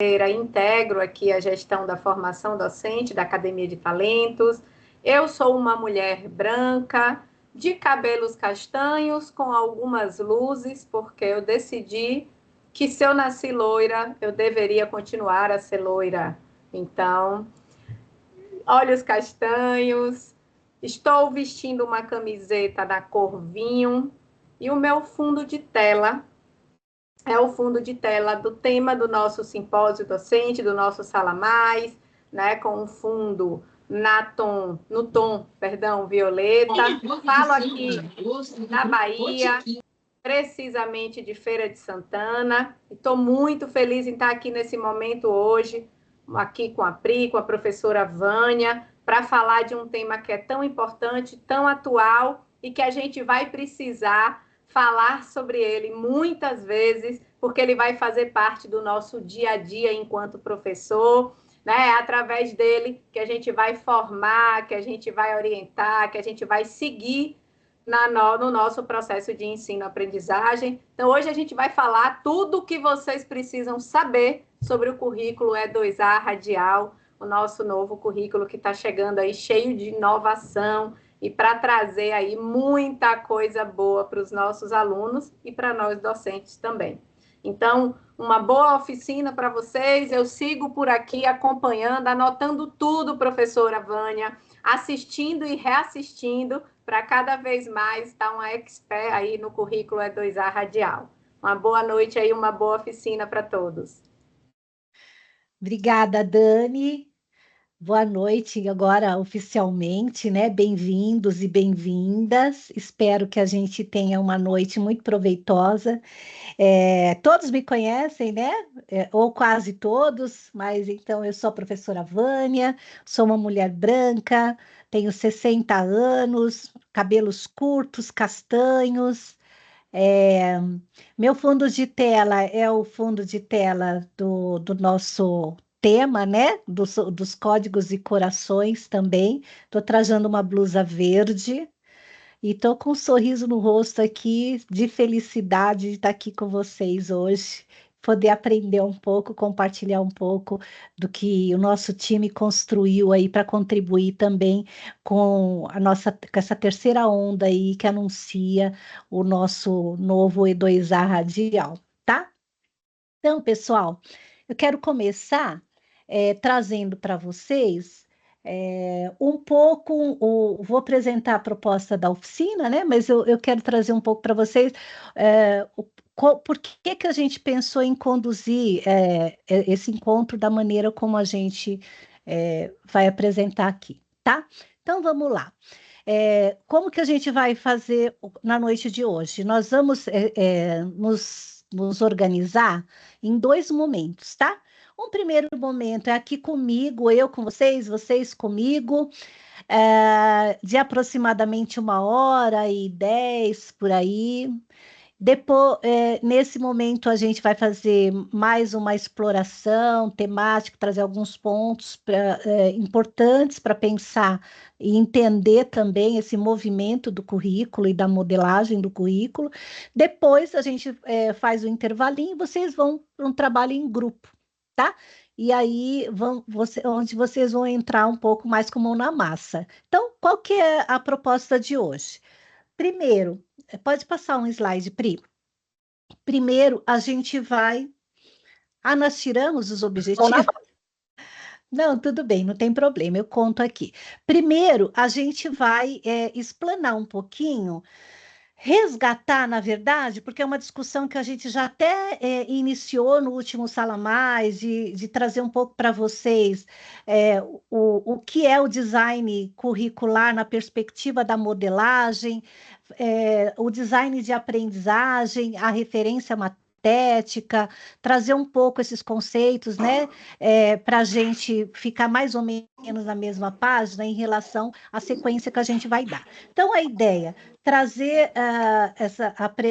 integro aqui a gestão da formação docente da Academia de Talentos. Eu sou uma mulher branca, de cabelos castanhos, com algumas luzes, porque eu decidi que se eu nasci loira, eu deveria continuar a ser loira. Então, olhos castanhos, estou vestindo uma camiseta da cor vinho, e o meu fundo de tela é o fundo de tela do tema do nosso simpósio docente, do nosso Sala Mais, né, com um fundo no tom, violeta. Falo aqui da Bahia, precisamente de Feira de Santana. Estou muito feliz em estar aqui nesse momento hoje, aqui com a Pri, com a professora Vânia, para falar de um tema que é tão importante, tão atual e que a gente vai precisar falar sobre ele muitas vezes, porque ele vai fazer parte do nosso dia a dia enquanto professor, né? É através dele que a gente vai formar, que a gente vai orientar, que a gente vai seguir no nosso processo de ensino-aprendizagem. Então, hoje a gente vai falar tudo o que vocês precisam saber sobre o currículo E2A Radial, o nosso novo currículo que está chegando aí cheio de inovação e para trazer aí muita coisa boa para os nossos alunos e para nós docentes também. Então, uma boa oficina para vocês. Eu sigo por aqui acompanhando, anotando tudo, professora Vânia, assistindo e reassistindo para cada vez mais estar uma expert aí no currículo E2A Radial. Uma boa noite aí, uma boa oficina para todos. Obrigada, Dani. Boa noite, agora oficialmente, né? Bem-vindos e bem-vindas. Espero que a gente tenha uma noite muito proveitosa. Todos me conhecem, né? Ou quase todos, mas então eu sou a professora Vânia, sou uma mulher branca, tenho 60 anos, cabelos curtos, castanhos. É, Meu fundo de tela é o fundo de tela do nosso tema, né? Dos códigos e corações também. Estou trajando uma blusa verde e estou com um sorriso no rosto aqui de felicidade de estar aqui com vocês hoje, poder aprender um pouco, compartilhar um pouco do que o nosso time construiu aí para contribuir também com com essa terceira onda aí que anuncia o nosso novo E2A Radial, tá? Então, pessoal, eu quero começar trazendo para vocês um pouco, vou apresentar a proposta da oficina, né? Mas eu quero trazer um pouco para vocês por que a gente pensou em conduzir esse encontro da maneira como a gente vai apresentar aqui, tá? Então, vamos lá. Como que a gente vai fazer na noite de hoje? Nós vamos nos organizar em dois momentos, tá? Um primeiro momento é aqui comigo, eu com vocês, vocês comigo, de aproximadamente 1h10 por aí. Depois, nesse momento, a gente vai fazer mais uma exploração temática, trazer alguns pontos importantes para pensar e entender também esse movimento do currículo e da modelagem do currículo. Depois, a gente faz o intervalinho e vocês vão para um trabalho em grupo, tá? E aí, onde vocês vão entrar um pouco mais com mão na massa. Então, qual que é a proposta de hoje? Primeiro, pode passar um slide, Pri. Primeiro, a gente vai. Ah, nós tiramos os objetivos? Não, tudo bem, não tem problema, eu conto aqui. Primeiro, a gente vai explanar um pouquinho, resgatar, na verdade, porque é uma discussão que a gente já até iniciou no último Sala Mais, de trazer um pouco para vocês o que é o design curricular na perspectiva da modelagem, o design de aprendizagem, a referência matética, trazer um pouco esses conceitos, né, para a gente ficar mais ou menos na mesma página em relação à sequência que a gente vai dar. Então, a ideia trazer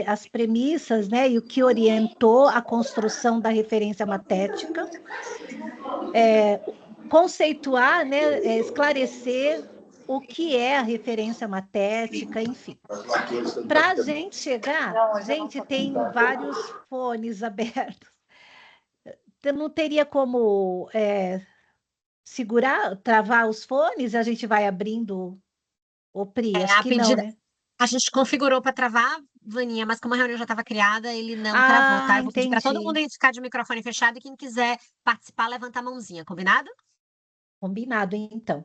as premissas, né, e o que orientou a construção da referência matética, conceituar, né, esclarecer o que é a referência matética, enfim. Para a gente chegar, gente, tem vários fones abertos. não teria como segurar, travar os fones, a gente vai abrindo o Pri? Acho A que não, pedida, né? a gente configurou para travar, Vaninha, mas como a reunião já estava criada, ele não travou, Ah, tá? Eu vou pedir para todo entendi. mundo aí ficar de microfone fechado e quem quiser participar, levanta a mãozinha, combinado? Combinado, então.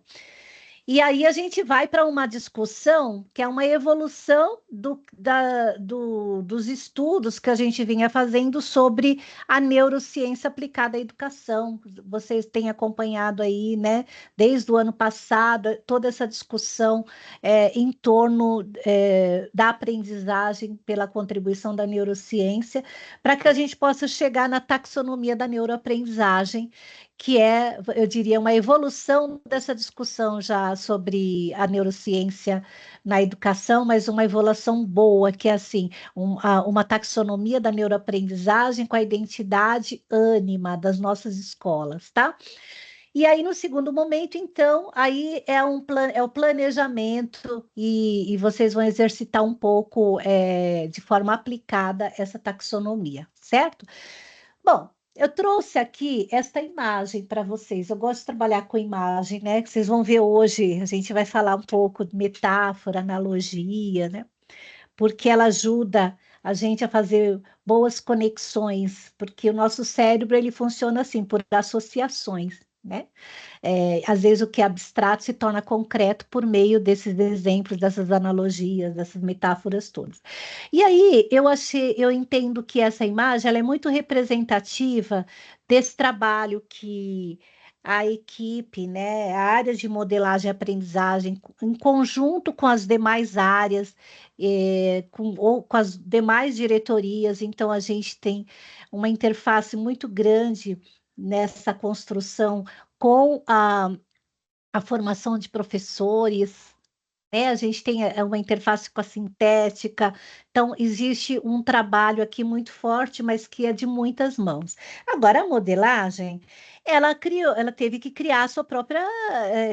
E aí a gente vai para uma discussão que é uma evolução dos estudos que a gente vinha fazendo sobre a neurociência aplicada à educação. Vocês têm acompanhado aí, né, desde o ano passado, toda essa discussão em torno da aprendizagem pela contribuição da neurociência, para que a gente possa chegar na taxonomia da neuroaprendizagem, que é, eu diria, uma evolução dessa discussão já sobre a neurociência na educação, mas uma evolução boa, que é assim, uma taxonomia da neuroaprendizagem com a identidade ânima das nossas escolas, tá? E aí, no segundo momento, então, aí é o planejamento, e vocês vão exercitar um pouco, de forma aplicada, essa taxonomia, certo? Bom, eu trouxe aqui esta imagem para vocês. Eu gosto de trabalhar com imagem, né? Que vocês vão ver hoje. A gente vai falar um pouco de metáfora, analogia, né? Porque ela ajuda a gente a fazer boas conexões, porque o nosso cérebro ele funciona assim, por associações, né? Às vezes o que é abstrato se torna concreto por meio desses exemplos, dessas analogias, dessas metáforas todas. E aí eu entendo que essa imagem ela é muito representativa desse trabalho que a equipe, né, a área de modelagem e aprendizagem, em conjunto com as demais áreas, ou com as demais diretorias, então a gente tem uma interface muito grande nessa construção com a formação de professores, né? A gente tem uma interface com a sintética, então existe um trabalho aqui muito forte, mas que é de muitas mãos. Agora, a modelagem, ela teve que criar seu próprio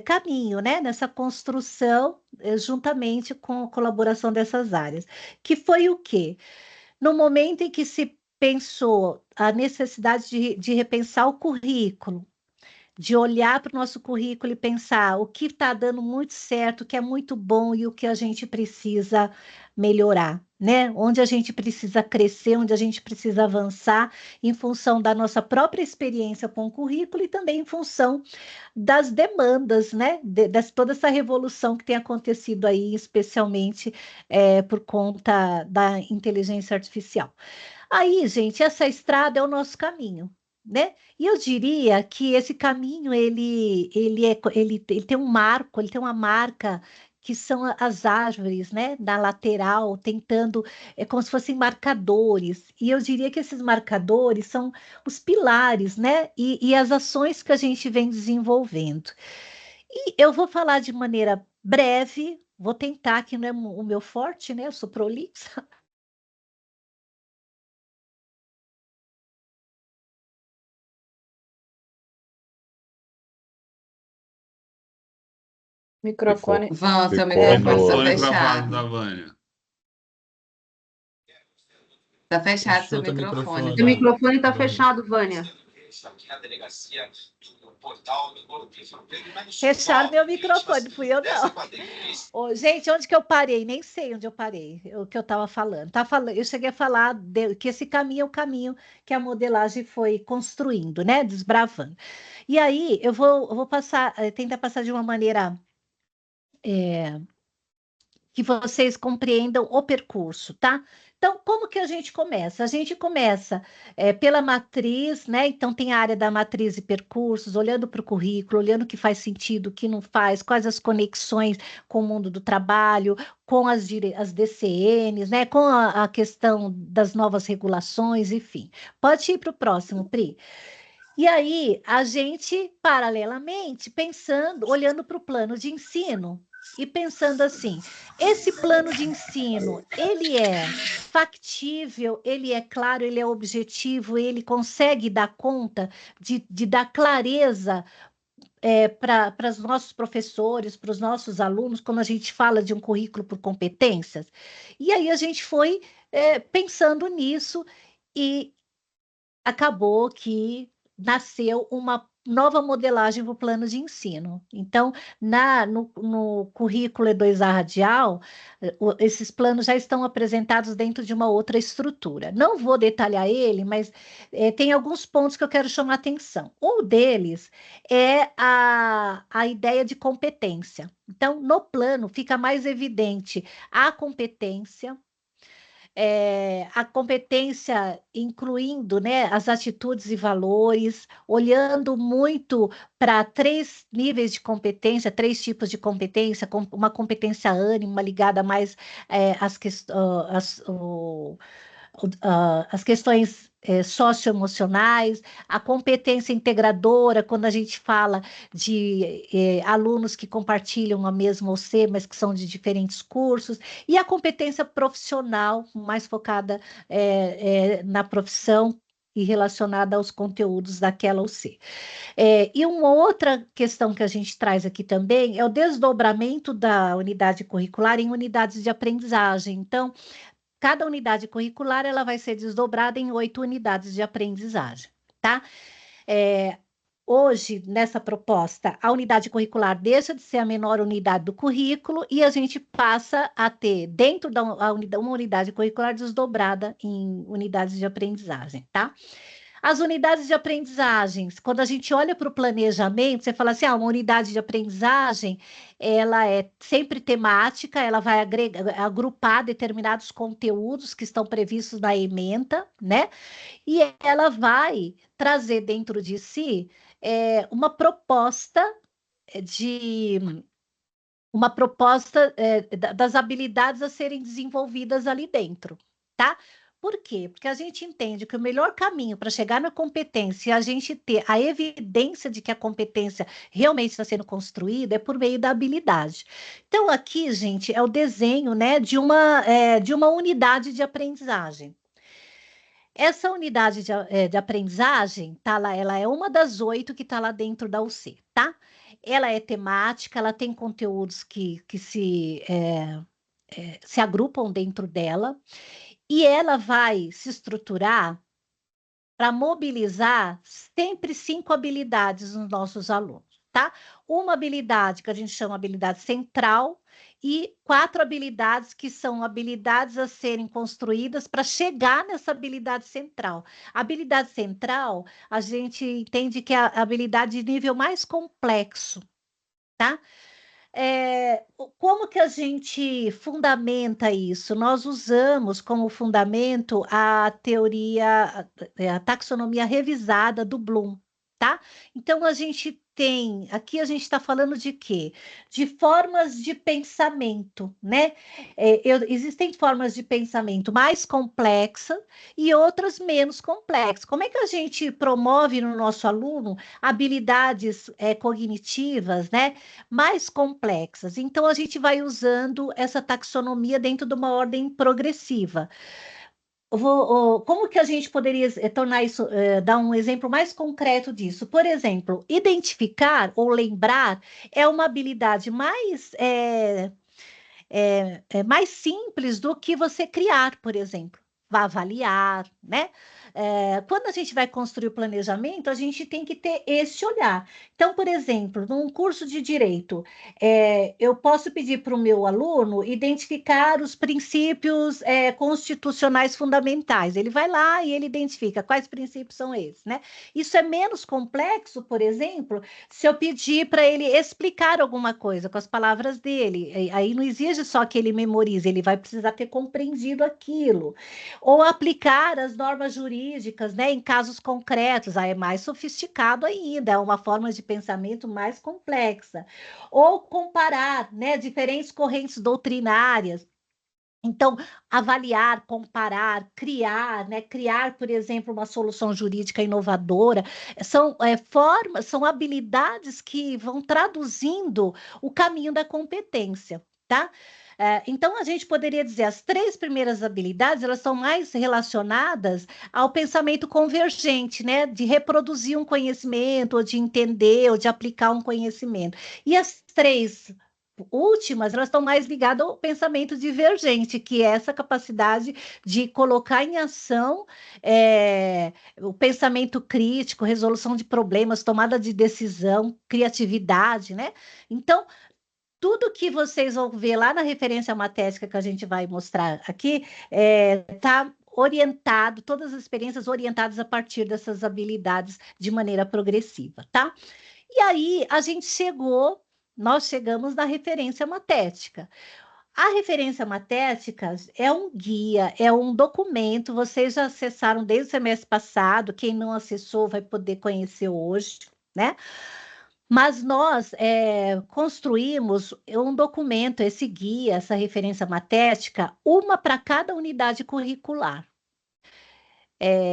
caminho, né? Nessa construção, juntamente com a colaboração dessas áreas, que foi o quê? No momento em que se pensou a necessidade de repensar o currículo, de olhar para o nosso currículo e pensar o que está dando muito certo, o que é muito bom e o que a gente precisa melhorar, né? Onde a gente precisa crescer, onde a gente precisa avançar em função da nossa própria experiência com o currículo e também em função das demandas, né? Toda essa revolução que tem acontecido aí, especialmente por conta da inteligência artificial. Aí, gente, essa estrada é o nosso caminho, né? E eu diria que esse caminho ele tem um marco, ele tem uma marca que são as árvores, né, na lateral, tentando, é como se fossem marcadores. E eu diria que esses marcadores são os pilares, né, e as ações que a gente vem desenvolvendo. E eu vou falar de maneira breve, vou tentar, que não é o meu forte, né, eu sou prolixa. Microfone. Seu Ficou microfone no... está Microfone travado da fechado. Vânia. Está fechado seu Fechou teu microfone, microfone. Seu Vânia. microfone está Vânia. fechado, Vânia. Fecharam meu microfone, fui eu não. Ô, gente, onde que eu parei? Nem sei onde eu parei, o que eu estava falando. Eu cheguei a falar que esse caminho é o caminho que a modelagem foi construindo, né? Desbravando. E aí, eu vou passar, tentar passar de uma maneira que vocês compreendam o percurso, tá? Então, como que a gente começa? A gente começa pela matriz, né? Então, tem a área da matriz e percursos, olhando para o currículo, olhando o que faz sentido, o que não faz, quais as conexões com o mundo do trabalho, com as DCNs, né? Com a questão das novas regulações, enfim. Pode ir para o próximo, Pri. E aí, a gente, paralelamente, pensando, olhando para o plano de ensino e pensando assim, esse plano de ensino, ele é factível, ele é claro, ele é objetivo, ele consegue dar conta de dar clareza para os nossos professores, para os nossos alunos, quando a gente fala de um currículo por competências. E aí a gente foi pensando nisso e acabou que nasceu uma nova modelagem para o plano de ensino. Então, no currículo E2A Radial, esses planos já estão apresentados dentro de uma outra estrutura. Não vou detalhar ele, mas tem alguns pontos que eu quero chamar a atenção. Um deles é a ideia de competência. Então, no plano, fica mais evidente a competência, a competência incluindo, né, as atitudes e valores, olhando muito para 3 níveis de competência, 3 tipos de competência, uma competência ânima ligada mais às as questões socioemocionais, a competência integradora, quando a gente fala de alunos que compartilham a mesma OC, mas que são de diferentes cursos, e a competência profissional, mais focada na profissão e relacionada aos conteúdos daquela OC. E uma outra questão que a gente traz aqui também é o desdobramento da unidade curricular em unidades de aprendizagem. Então, cada unidade curricular ela vai ser desdobrada em 8 unidades de aprendizagem, tá? Hoje, nessa proposta, a unidade curricular deixa de ser a menor unidade do currículo e a gente passa a ter, dentro da uma unidade curricular, desdobrada em unidades de aprendizagem, tá? As unidades de aprendizagens, quando a gente olha para o planejamento, você fala assim, uma unidade de aprendizagem, ela é sempre temática, ela vai agrupar determinados conteúdos que estão previstos na ementa, né? E ela vai trazer dentro de si uma proposta de das habilidades a serem desenvolvidas ali dentro, tá? Por quê? Porque a gente entende que o melhor caminho para chegar na competência e a gente ter a evidência de que a competência realmente está sendo construída é por meio da habilidade. Então, aqui, gente, é o desenho, né, de uma unidade de aprendizagem. Essa unidade de aprendizagem, tá lá, ela é uma das 8 que está lá dentro da UC, tá? Ela é temática, ela tem conteúdos que se agrupam dentro dela, e ela vai se estruturar para mobilizar sempre 5 habilidades nos nossos alunos, tá? Uma habilidade que a gente chama habilidade central e 4 habilidades que são habilidades a serem construídas para chegar nessa habilidade central. A habilidade central, a gente entende que é a habilidade de nível mais complexo, tá? Como que a gente fundamenta isso? Nós usamos como fundamento a teoria, a taxonomia revisada do Bloom, tá? Então, aqui a gente está falando de quê? De formas de pensamento, né? Existem formas de pensamento mais complexas e outras menos complexas. Como é que a gente promove no nosso aluno habilidades cognitivas, né? Mais complexas. Então, a gente vai usando essa taxonomia dentro de uma ordem progressiva. Como que a gente poderia tornar isso, dar um exemplo mais concreto disso? Por exemplo, identificar ou lembrar é uma habilidade mais simples do que você criar, por exemplo. Vai avaliar, né? Quando a gente vai construir o planejamento, a gente tem que ter esse olhar. Então, por exemplo, num curso de direito, eu posso pedir para o meu aluno identificar os princípios constitucionais fundamentais. Ele vai lá e ele identifica quais princípios são esses, né? Isso é menos complexo, por exemplo, se eu pedir para ele explicar alguma coisa com as palavras dele. Aí não exige só que ele memorize, ele vai precisar ter compreendido aquilo. Ou aplicar as normas jurídicas, né, em casos concretos, aí é mais sofisticado ainda, é uma forma de pensamento mais complexa. Ou comparar, né, diferentes correntes doutrinárias. Então, avaliar, comparar, criar, né? Criar, por exemplo, uma solução jurídica inovadora, são habilidades que vão traduzindo o caminho da competência, tá? Então, a gente poderia dizer, as 3 primeiras habilidades, elas são mais relacionadas ao pensamento convergente, né? De reproduzir um conhecimento, ou de entender, ou de aplicar um conhecimento. E as 3 últimas, elas estão mais ligadas ao pensamento divergente, que é essa capacidade de colocar em ação o pensamento crítico, resolução de problemas, tomada de decisão, criatividade, né? Então, tudo que vocês vão ver lá na referência matética que a gente vai mostrar aqui está orientado, todas as experiências orientadas a partir dessas habilidades de maneira progressiva, tá? E aí nós chegamos na referência matética. A referência matética é um guia, é um documento, vocês já acessaram desde o semestre passado, quem não acessou vai poder conhecer hoje, né? Mas nós construímos um documento, esse guia, essa referência matética, uma para cada unidade curricular.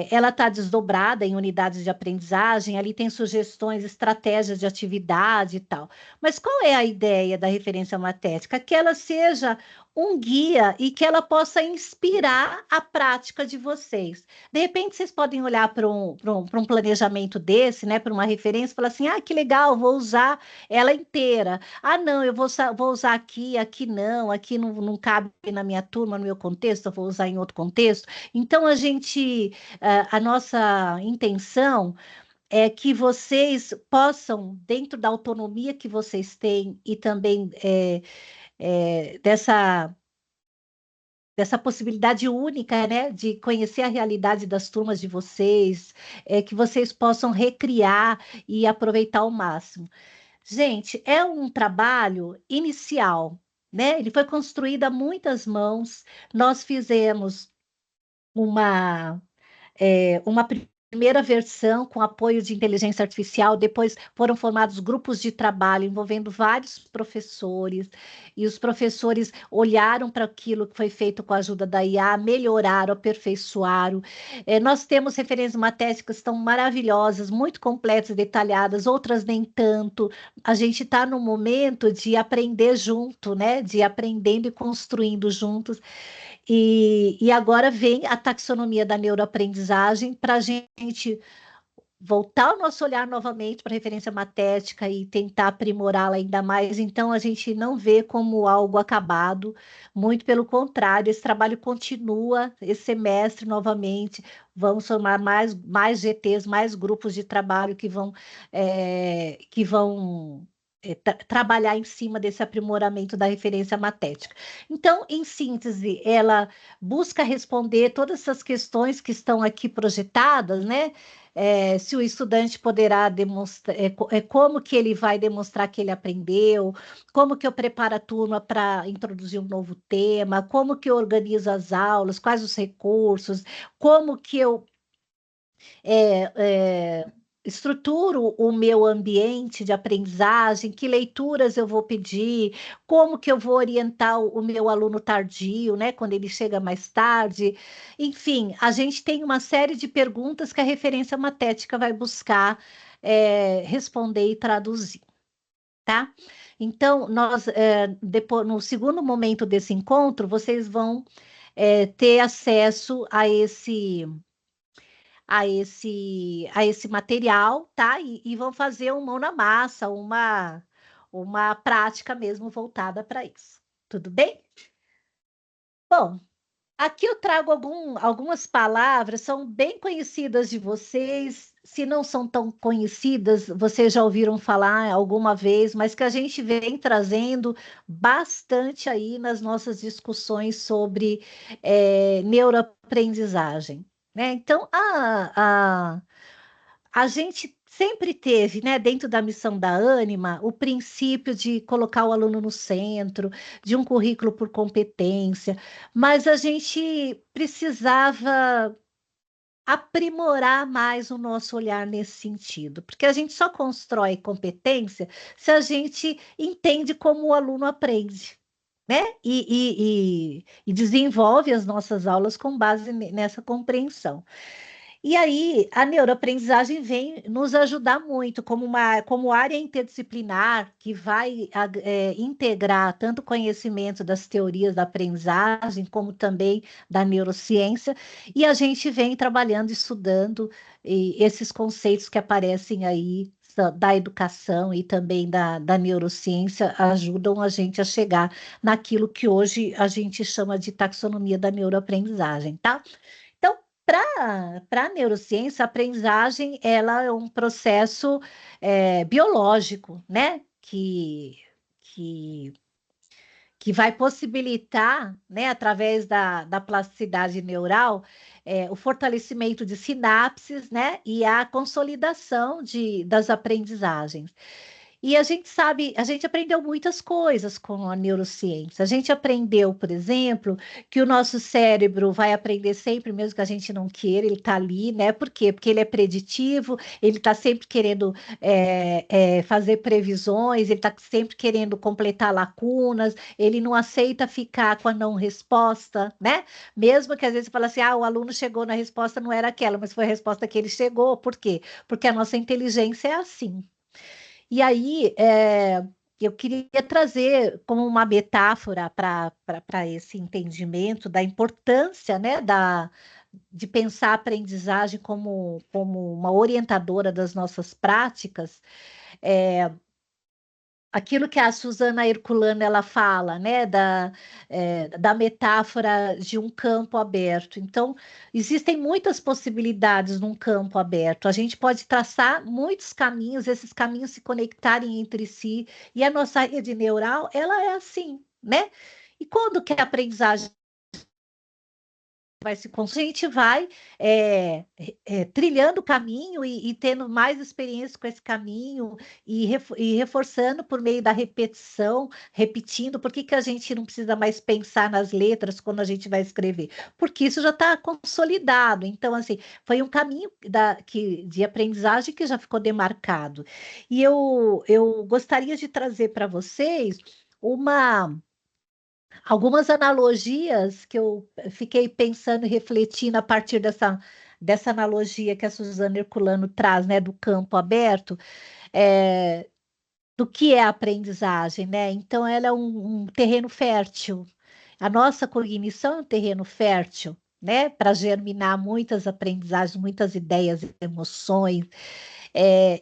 Ela está desdobrada em unidades de aprendizagem, ali tem sugestões, estratégias de atividade e tal. Mas qual é a ideia da referência matética? Que ela seja um guia e que ela possa inspirar a prática de vocês. De repente, vocês podem olhar para um planejamento desse, né, para uma referência, e falar assim, que legal, vou usar ela inteira. Não, eu vou usar aqui não, aqui não cabe na minha turma, no meu contexto, eu vou usar em outro contexto. Então, a nossa intenção é que vocês possam, dentro da autonomia que vocês têm e também dessa possibilidade única, né, de conhecer a realidade das turmas de vocês, que vocês possam recriar e aproveitar ao máximo. Gente, é um trabalho inicial, né? Ele foi construído a muitas mãos. Nós fizemos uma primeira versão com apoio de inteligência artificial, depois foram formados grupos de trabalho envolvendo vários professores, e os professores olharam para aquilo que foi feito com a ajuda da IA, melhoraram, aperfeiçoaram. Nós temos referências matéticas que estão maravilhosas, muito completas e detalhadas, outras nem tanto. A gente está no momento de aprender junto, né? De ir aprendendo e construindo juntos. E agora vem a taxonomia da neuroaprendizagem para a gente voltar o nosso olhar novamente para a referência matética e tentar aprimorá-la ainda mais. Então, a gente não vê como algo acabado, muito pelo contrário, esse trabalho continua esse semestre novamente. Vamos formar mais GTs, mais grupos de trabalho que vão trabalhar em cima desse aprimoramento da referência matética. Então, em síntese, ela busca responder todas essas questões que estão aqui projetadas, né? Se o estudante poderá demonstrar, como que ele vai demonstrar que ele aprendeu, como que eu preparo a turma para introduzir um novo tema, como que eu organizo as aulas, quais os recursos, como que eu estruturo o meu ambiente de aprendizagem, que leituras eu vou pedir, como que eu vou orientar o meu aluno tardio, né, quando ele chega mais tarde. Enfim, a gente tem uma série de perguntas que a referência matética vai buscar responder e traduzir, tá? Então, depois, no segundo momento desse encontro, vocês vão ter acesso a esse material, tá? E vão fazer um mão na massa, uma prática mesmo voltada para isso. Tudo bem? Bom, aqui eu trago algumas palavras, são bem conhecidas de vocês. Se não são tão conhecidas, vocês já ouviram falar alguma vez, mas que a gente vem trazendo bastante aí nas nossas discussões sobre neuroaprendizagem, né? Então, a gente sempre teve, né, dentro da missão da Ânima, o princípio de colocar o aluno no centro, de um currículo por competência, mas a gente precisava aprimorar mais o nosso olhar nesse sentido, porque a gente só constrói competência se a gente entende como o aluno aprende, né? E desenvolve as nossas aulas com base nessa compreensão. E aí, a neuroaprendizagem vem nos ajudar muito como área interdisciplinar que vai integrar tanto o conhecimento das teorias da aprendizagem, como também da neurociência, e a gente vem trabalhando, estudando esses conceitos que aparecem aí da educação e também da neurociência ajudam a gente a chegar naquilo que hoje a gente chama de taxonomia da neuroaprendizagem, tá? Então, para a neurociência, a aprendizagem ela é um processo biológico, né? Que que vai possibilitar, né, através da plasticidade neural, o fortalecimento de sinapses, né, e a consolidação das aprendizagens. E a gente sabe, a gente aprendeu muitas coisas com a neurociência. A gente aprendeu, por exemplo, que o nosso cérebro vai aprender sempre, mesmo que a gente não queira, ele está ali, né? Por quê? Porque ele é preditivo, ele está sempre querendo fazer previsões, ele está sempre querendo completar lacunas, ele não aceita ficar com a não resposta, né? Mesmo que às vezes você fala assim, o aluno chegou na resposta, não era aquela, mas foi a resposta que ele chegou. Por quê? Porque a nossa inteligência é assim. E aí, eu queria trazer como uma metáfora para esse entendimento da importância, né, de pensar a aprendizagem como uma orientadora das nossas práticas. Aquilo que a Susana Herculano ela fala, né, da metáfora de um campo aberto. Então, existem muitas possibilidades num campo aberto. A gente pode traçar muitos caminhos, esses caminhos se conectarem entre si, e a nossa rede neural, ela é assim, né? E quando que a aprendizagem vai se construir, a gente vai trilhando o caminho e tendo mais experiência com esse caminho e reforçando por meio da repetição, repetindo. Por que que a gente não precisa mais pensar nas letras quando a gente vai escrever? Porque isso já está consolidado. Então, assim, foi um caminho de aprendizagem que já ficou demarcado. E eu gostaria de trazer para vocês algumas analogias que eu fiquei pensando e refletindo a partir dessa analogia que a Suzana Herculano traz, né, do campo aberto, é, do que é a aprendizagem, né? Então, ela é um terreno fértil. A nossa cognição é um terreno fértil, né, para germinar muitas aprendizagens, muitas ideias, emoções,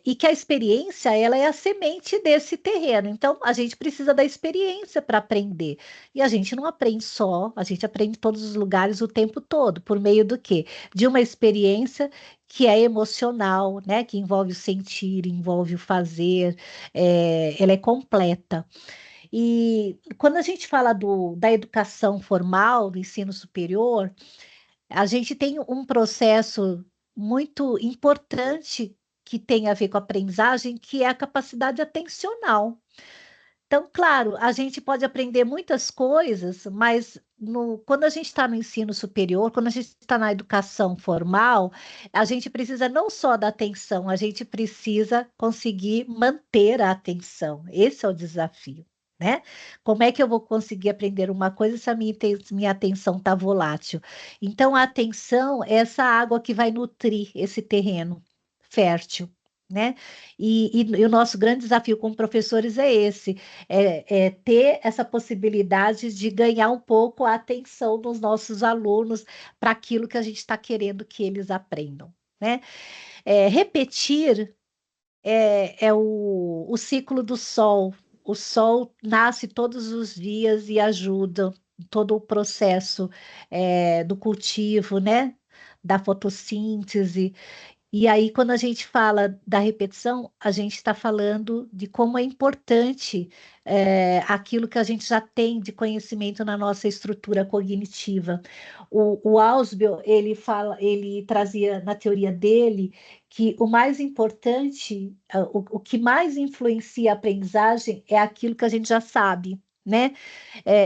e que a experiência ela é a semente desse terreno. Então, a gente precisa da experiência para aprender. E a gente não aprende só, a gente aprende em todos os lugares o tempo todo, por meio do quê? De uma experiência que é emocional, né? Que envolve o sentir, envolve o fazer, ela é completa. E quando a gente fala da educação formal, do ensino superior, a gente tem um processo muito importante que tem a ver com a aprendizagem, que é a capacidade atencional. Então, claro, a gente pode aprender muitas coisas, mas quando a gente está no ensino superior, quando a gente está na educação formal, a gente precisa não só da atenção, a gente precisa conseguir manter a atenção. Esse é o desafio, né? Como é que eu vou conseguir aprender uma coisa se a minha atenção está volátil? Então, a atenção é essa água que vai nutrir esse terreno fértil, né? E o nosso grande desafio como professores é esse, ter essa possibilidade de ganhar um pouco a atenção dos nossos alunos para aquilo que a gente está querendo que eles aprendam, né? Repetir é o ciclo do sol. O sol nasce todos os dias e ajuda todo o processo do cultivo, né? Da fotossíntese. E aí, quando a gente fala da repetição, a gente está falando de como é importante aquilo que a gente já tem de conhecimento na nossa estrutura cognitiva. O Ausubel, ele trazia na teoria dele que o mais importante, o que mais influencia a aprendizagem é aquilo que a gente já sabe, né?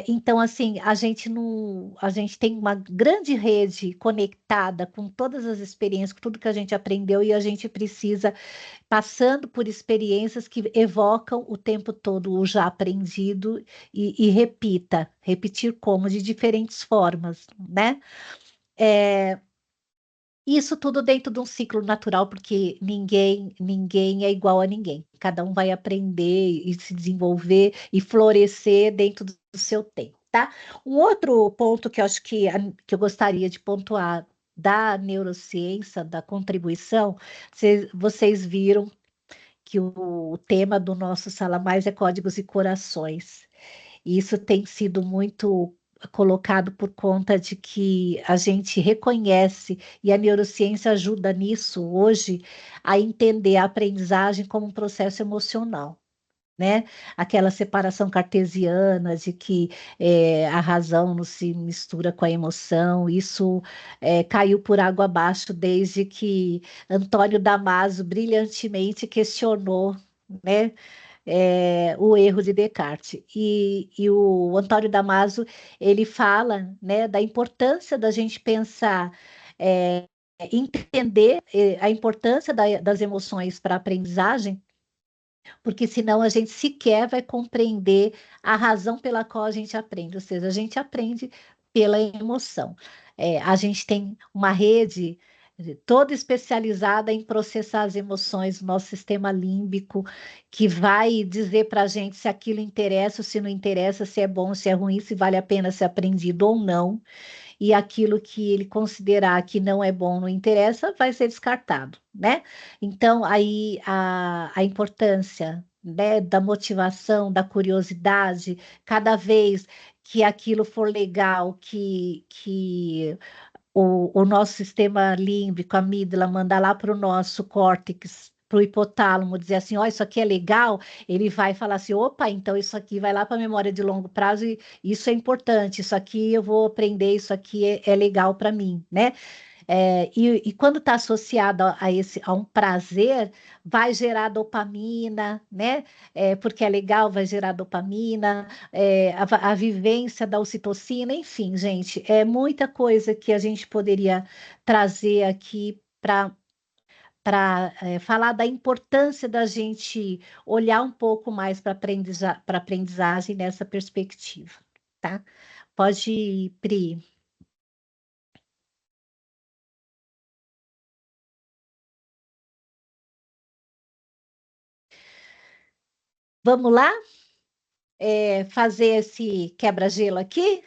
Então, assim, a gente tem uma grande rede conectada com todas as experiências, com tudo que a gente aprendeu, e a gente precisa, passando por experiências que evocam o tempo todo o já aprendido e repetir como, de diferentes formas, né? Isso tudo dentro de um ciclo natural, porque ninguém é igual a ninguém. Cada um vai aprender e se desenvolver e florescer dentro do seu tempo, tá? Um outro ponto que eu acho que eu gostaria de pontuar da neurociência, da contribuição, vocês viram que que o tema do nosso Sala Mais é Códigos e Corações. E isso tem sido muito colocado por conta de que a gente reconhece, e a neurociência ajuda nisso hoje, a entender a aprendizagem como um processo emocional. Né? Aquela separação cartesiana de que a razão não se mistura com a emoção, isso caiu por água abaixo desde que Antônio Damasio brilhantemente questionou, né, o erro de Descartes. E o Antônio Damasio, ele fala, né, da importância da gente pensar, entender a importância das emoções para a aprendizagem, porque senão a gente sequer vai compreender a razão pela qual a gente aprende, ou seja, a gente aprende pela emoção. A gente tem uma rede toda especializada em processar as emoções, nosso sistema límbico, que vai dizer para a gente se aquilo interessa ou se não interessa, se é bom, se é ruim, se vale a pena ser aprendido ou não, e aquilo que ele considerar que não é bom, não interessa, vai ser descartado, né? Então, aí a importância, né, da motivação, da curiosidade, cada vez que aquilo for legal, que o nosso sistema límbico, a amígdala, manda lá para o nosso córtex, para o hipotálamo, dizer assim, ó, isso aqui é legal, ele vai falar assim, opa, então isso aqui vai lá para a memória de longo prazo e isso é importante, isso aqui eu vou aprender, isso aqui é legal para mim, né? E quando está associado a um prazer, vai gerar dopamina, né? Porque é legal, vai gerar dopamina, a vivência da ocitocina, enfim, gente, é muita coisa que a gente poderia trazer aqui para falar da importância da gente olhar um pouco mais para aprendizagem nessa perspectiva, tá? Pode ir, Pri. Vamos lá? Fazer esse quebra-gelo aqui?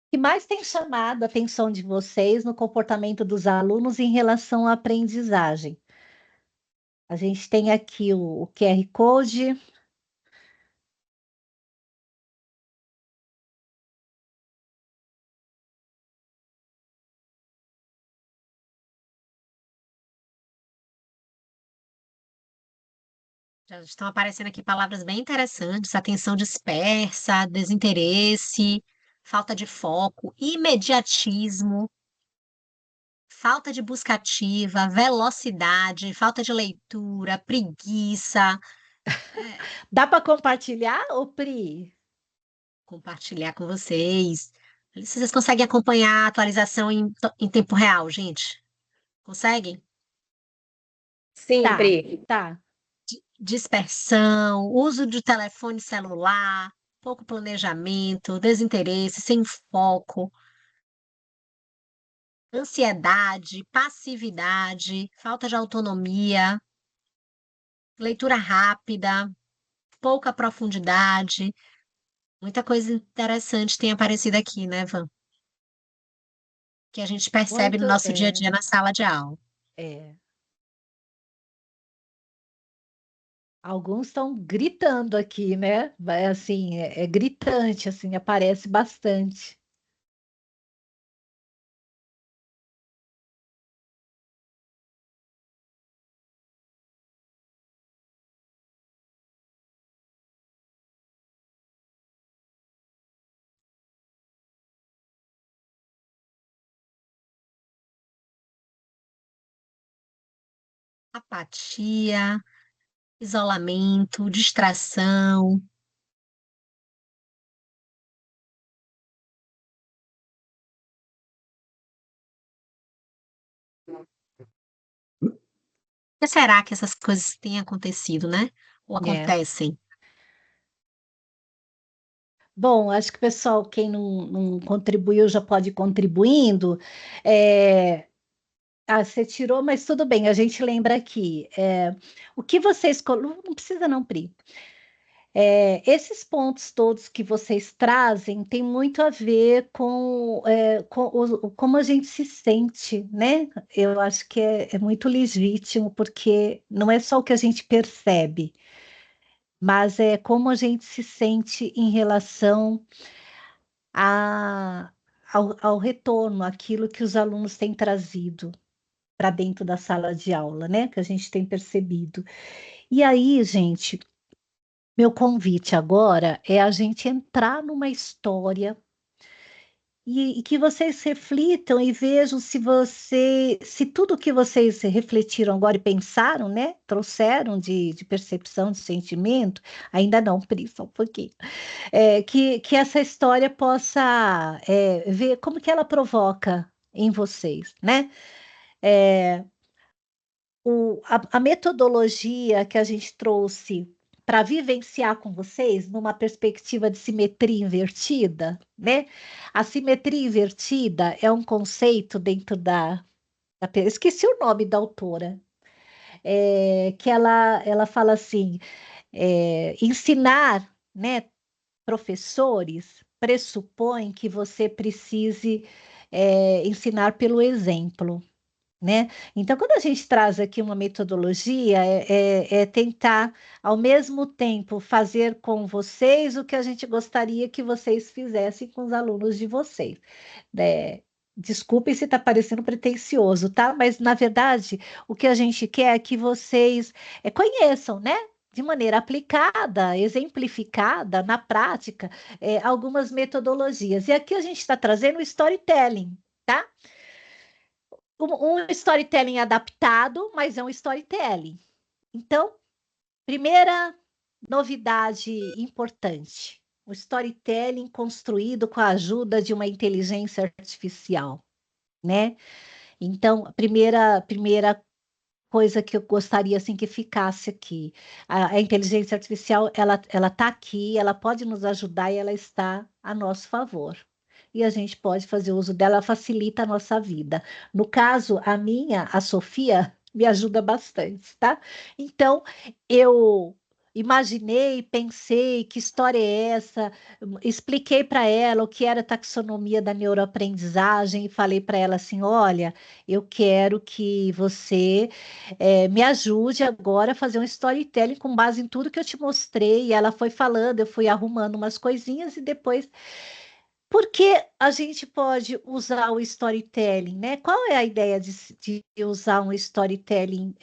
O que mais tem chamado a atenção de vocês no comportamento dos alunos em relação à aprendizagem? A gente tem aqui o QR Code. Já estão aparecendo aqui palavras bem interessantes: atenção dispersa, desinteresse, falta de foco, imediatismo, falta de busca ativa, velocidade, falta de leitura, preguiça. Dá para compartilhar, ô Pri? Compartilhar com vocês. Se vocês conseguem acompanhar a atualização em tempo real, gente? Conseguem? Sim, Tá, Pri. tá. Dispersão, uso de telefone celular, pouco planejamento, desinteresse, sem foco, ansiedade, passividade, falta de autonomia, leitura rápida, pouca profundidade. Muita coisa interessante tem aparecido aqui, né, Van? Que a gente percebe no Muito, nosso dia a dia na sala de aula. é. Alguns estão gritando aqui, né? Vai assim, é gritante, assim, aparece bastante. Apatia, isolamento, distração. Por que será que essas coisas têm acontecido, né? Ou É. acontecem? Bom, acho que o pessoal, quem não contribuiu, já pode ir contribuindo. É, você tirou, mas tudo bem, a gente lembra aqui. O que vocês. Não precisa não, Pri. Esses pontos todos que vocês trazem tem muito a ver com como a gente se sente, né? Eu acho que é muito legítimo, porque não é só o que a gente percebe, mas é como a gente se sente em relação a- ao retorno, aquilo que os alunos têm trazido para dentro da sala de aula, né? Que a gente tem percebido. E aí, gente, meu convite agora é a gente entrar numa história e que vocês reflitam e vejam se tudo que vocês refletiram agora e pensaram, né? Trouxeram de percepção, de sentimento, ainda não, Pri, só um pouquinho. Que essa história possa ver como que ela provoca em vocês, né? A metodologia que a gente trouxe para vivenciar com vocês numa perspectiva de simetria invertida, né? A simetria invertida é um conceito dentro esqueci o nome da autora, que ela fala assim, ensinar, né, professores pressupõe que você precise ensinar pelo exemplo, né? Então, quando a gente traz aqui uma metodologia, é tentar, ao mesmo tempo, fazer com vocês o que a gente gostaria que vocês fizessem com os alunos de vocês. né? Desculpem se está parecendo pretencioso, tá? Mas, na verdade, o que a gente quer é que vocês conheçam, né? De maneira aplicada, exemplificada, na prática, algumas metodologias. E aqui a gente está trazendo o storytelling, tá? Um storytelling adaptado, mas é um storytelling. Então, primeira novidade importante: o storytelling construído com a ajuda de uma inteligência artificial, né? Então, a primeira coisa que eu gostaria assim que ficasse aqui, a inteligência artificial, ela está aqui, ela pode nos ajudar e ela está a nosso favor. E a gente pode fazer uso dela, facilita a nossa vida. No caso, a Sofia, me ajuda bastante, tá? Então, eu imaginei, pensei, que história é essa? Expliquei para ela o que era taxonomia da neuroaprendizagem e falei para ela assim: olha, eu quero que você me ajude agora a fazer um storytelling com base em tudo que eu te mostrei. E ela foi falando, eu fui arrumando umas coisinhas e depois. Por que a gente pode usar o storytelling, né? Qual é a ideia de usar um storytelling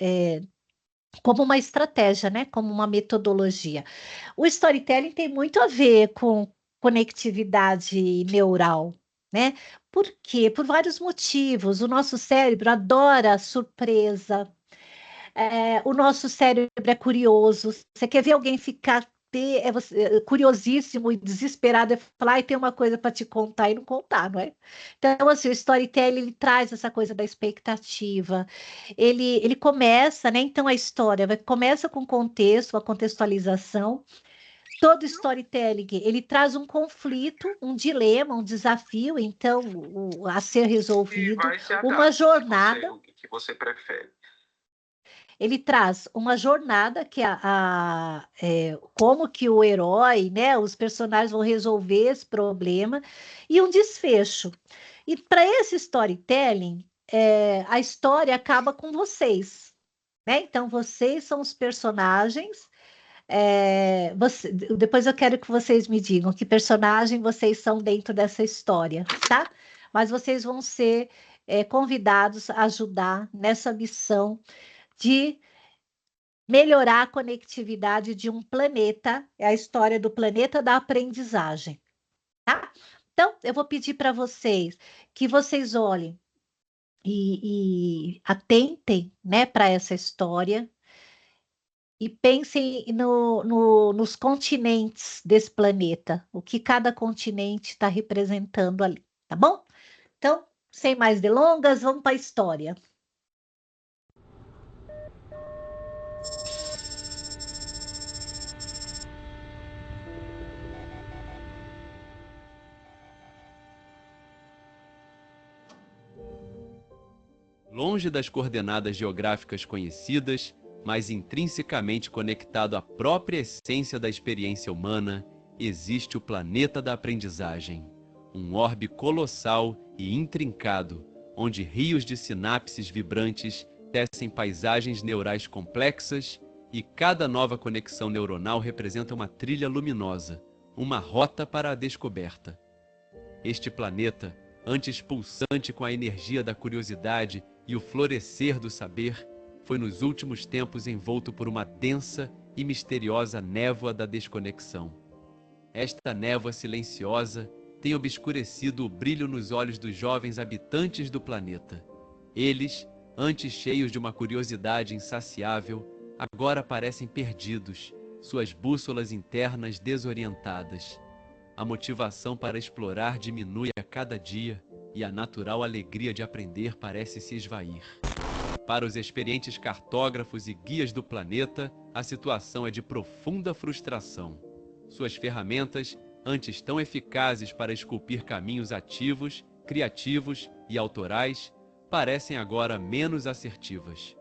como uma estratégia, né? Como uma metodologia? O storytelling tem muito a ver com conectividade neural, né? Por quê? Por vários motivos. O nosso cérebro adora surpresa, o nosso cérebro é curioso. Você quer ver alguém ficar curiosíssimo e desesperado e falar, e tem uma coisa para te contar e não contar, não é? Então, assim, o storytelling ele traz essa coisa da expectativa. Ele começa, né? Então, a história começa com contexto, a contextualização. Todo storytelling, ele traz um conflito, um dilema, um desafio, então, a ser resolvido, uma jornada. O que você prefere? Ele traz uma jornada que como que o herói, né, os personagens vão resolver esse problema e um desfecho. E para esse storytelling, a história acaba com vocês, né? Então vocês são os personagens. Depois eu quero que vocês me digam que personagem vocês são dentro dessa história, tá? Mas vocês vão ser convidados a ajudar nessa missão de melhorar a conectividade de um planeta, é a história do planeta da aprendizagem, tá? Então, eu vou pedir para vocês que vocês olhem e atentem, né, para essa história e pensem nos continentes desse planeta, o que cada continente está representando ali, tá bom? Então, sem mais delongas, vamos para a história. Longe das coordenadas geográficas conhecidas, mas intrinsecamente conectado à própria essência da experiência humana, existe o planeta da aprendizagem, um orbe colossal e intrincado, onde rios de sinapses vibrantes tecem paisagens neurais complexas e cada nova conexão neuronal representa uma trilha luminosa, uma rota para a descoberta. Este planeta, antes pulsante com a energia da curiosidade e o florescer do saber, foi nos últimos tempos envolto por uma densa e misteriosa névoa da desconexão. Esta névoa silenciosa tem obscurecido o brilho nos olhos dos jovens habitantes do planeta. Eles, antes cheios de uma curiosidade insaciável, agora parecem perdidos, suas bússolas internas desorientadas. A motivação para explorar diminui a cada dia e a natural alegria de aprender parece se esvair. Para os experientes cartógrafos e guias do planeta, a situação é de profunda frustração. Suas ferramentas, antes tão eficazes para esculpir caminhos ativos, criativos e autorais, parecem agora menos assertivas.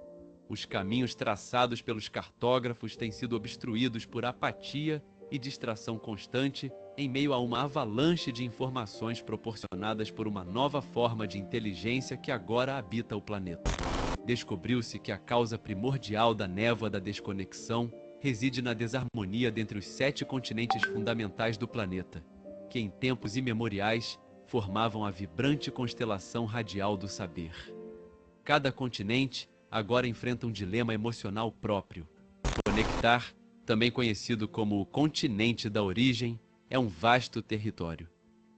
Os caminhos traçados pelos cartógrafos têm sido obstruídos por apatia e distração constante em meio a uma avalanche de informações proporcionadas por uma nova forma de inteligência que agora habita o planeta. Descobriu-se que a causa primordial da névoa da desconexão reside na desarmonia dentre os 7 continentes fundamentais do planeta, que em tempos imemoriais formavam a vibrante constelação radial do saber. Cada continente agora enfrenta um dilema emocional próprio. Conectar, também conhecido como o continente da origem, é um vasto território.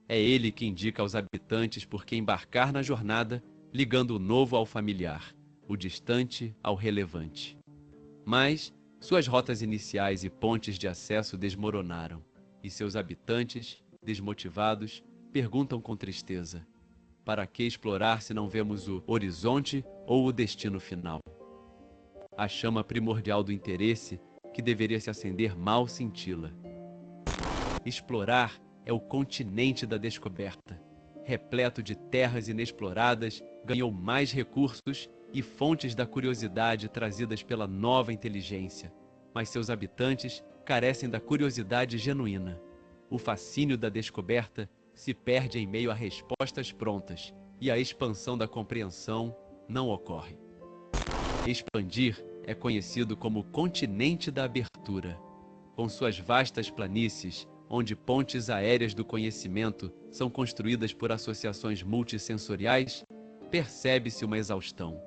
É ele que indica aos habitantes por que embarcar na jornada, ligando o novo ao familiar, o distante ao relevante. Mas suas rotas iniciais e pontes de acesso desmoronaram, e seus habitantes, desmotivados, perguntam com tristeza: para que explorar se não vemos o horizonte ou o destino final? A chama primordial do interesse, que deveria se acender, mal cintila. Explorar é o continente da descoberta. Repleto de terras inexploradas, ganhou mais recursos e fontes da curiosidade trazidas pela nova inteligência. Mas seus habitantes carecem da curiosidade genuína. O fascínio da descoberta se perde em meio a respostas prontas e a expansão da compreensão não ocorre. Expandir é conhecido como continente da abertura. Com suas vastas planícies, onde pontes aéreas do conhecimento são construídas por associações multissensoriais, percebe-se uma exaustão.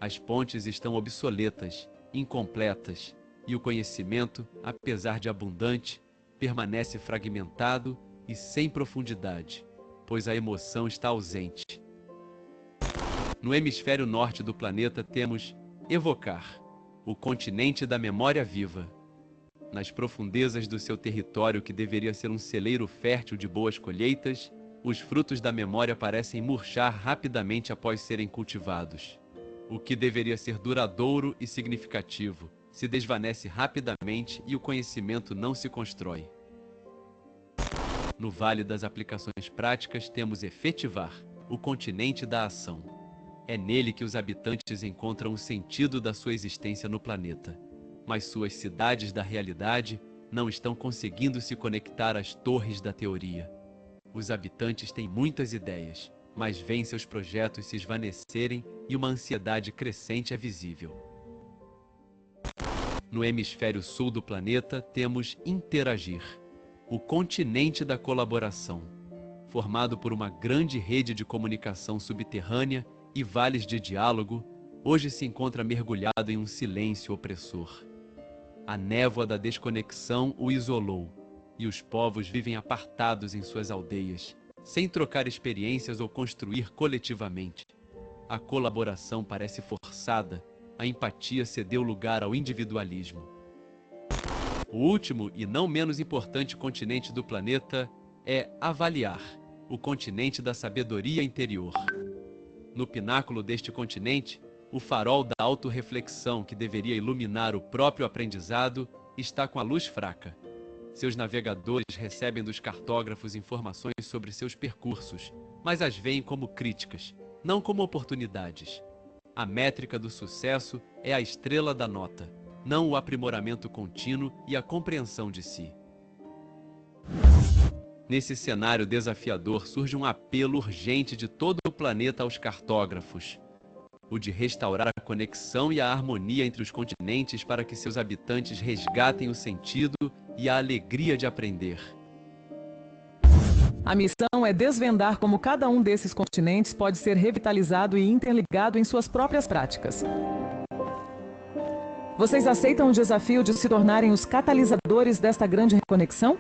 As pontes estão obsoletas, incompletas, e o conhecimento, apesar de abundante, permanece fragmentado e sem profundidade, pois a emoção está ausente. No hemisfério norte do planeta temos Evocar, o continente da memória viva. Nas profundezas do seu território, que deveria ser um celeiro fértil de boas colheitas, os frutos da memória parecem murchar rapidamente após serem cultivados. O que deveria ser duradouro e significativo se desvanece rapidamente e o conhecimento não se constrói. No Vale das Aplicações Práticas temos Efetivar, o continente da ação. É nele que os habitantes encontram o sentido da sua existência no planeta. Mas suas cidades da realidade não estão conseguindo se conectar às torres da teoria. Os habitantes têm muitas ideias, mas veem seus projetos se esvanecerem e uma ansiedade crescente é visível. No hemisfério sul do planeta temos Interagir, o continente da colaboração. Formado por uma grande rede de comunicação subterrânea e vales de diálogo, hoje se encontra mergulhado em um silêncio opressor. A névoa da desconexão o isolou, e os povos vivem apartados em suas aldeias, sem trocar experiências ou construir coletivamente. A colaboração parece forçada, a empatia cedeu lugar ao individualismo. O último e não menos importante continente do planeta é Avaliar, o continente da sabedoria interior. No pináculo deste continente, o farol da autorreflexão, que deveria iluminar o próprio aprendizado, está com a luz fraca. Seus navegadores recebem dos cartógrafos informações sobre seus percursos, mas as veem como críticas, não como oportunidades. A métrica do sucesso é a estrela da nota, não o aprimoramento contínuo e a compreensão de si. Nesse cenário desafiador surge um apelo urgente de todo o planeta aos cartógrafos, o de restaurar a conexão e a harmonia entre os continentes para que seus habitantes resgatem o sentido e a alegria de aprender. A missão é desvendar como cada um desses continentes pode ser revitalizado e interligado em suas próprias práticas. Vocês aceitam o desafio de se tornarem os catalisadores desta grande reconexão?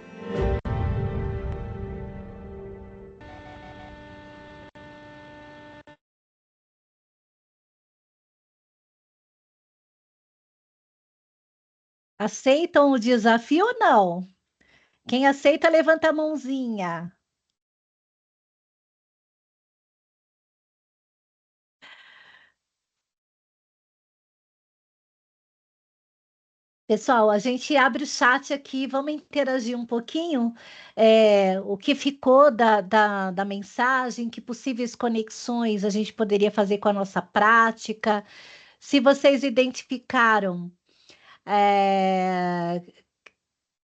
Aceitam o desafio ou não? Quem aceita, levanta a mãozinha. Pessoal, a gente abre o chat aqui, vamos interagir um pouquinho. O que ficou da mensagem, que possíveis conexões a gente poderia fazer com a nossa prática. Se vocês identificaram é,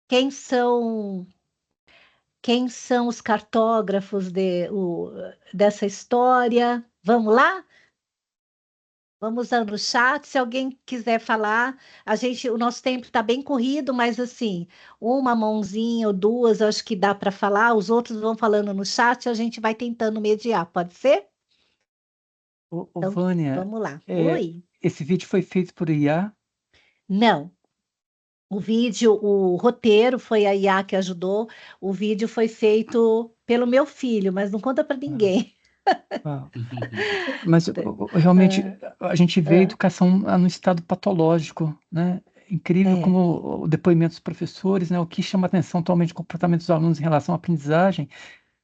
quem são os cartógrafos dessa história. Vamos lá? Vamos usar no chat. Se alguém quiser falar, o nosso tempo está bem corrido, mas assim, uma mãozinha ou duas, eu acho que dá para falar. Os outros vão falando no chat, a gente vai tentando mediar. Pode ser? Então, Vânia, vamos lá. Oi. esse vídeo foi feito por IA? Não. O roteiro foi a IA que ajudou. O vídeo foi feito pelo meu filho, mas não conta para ninguém. Mas realmente a gente vê a educação no estado patológico, né? Incrível como o depoimento dos professores, né? O que chama atenção atualmente no comportamento dos alunos em relação à aprendizagem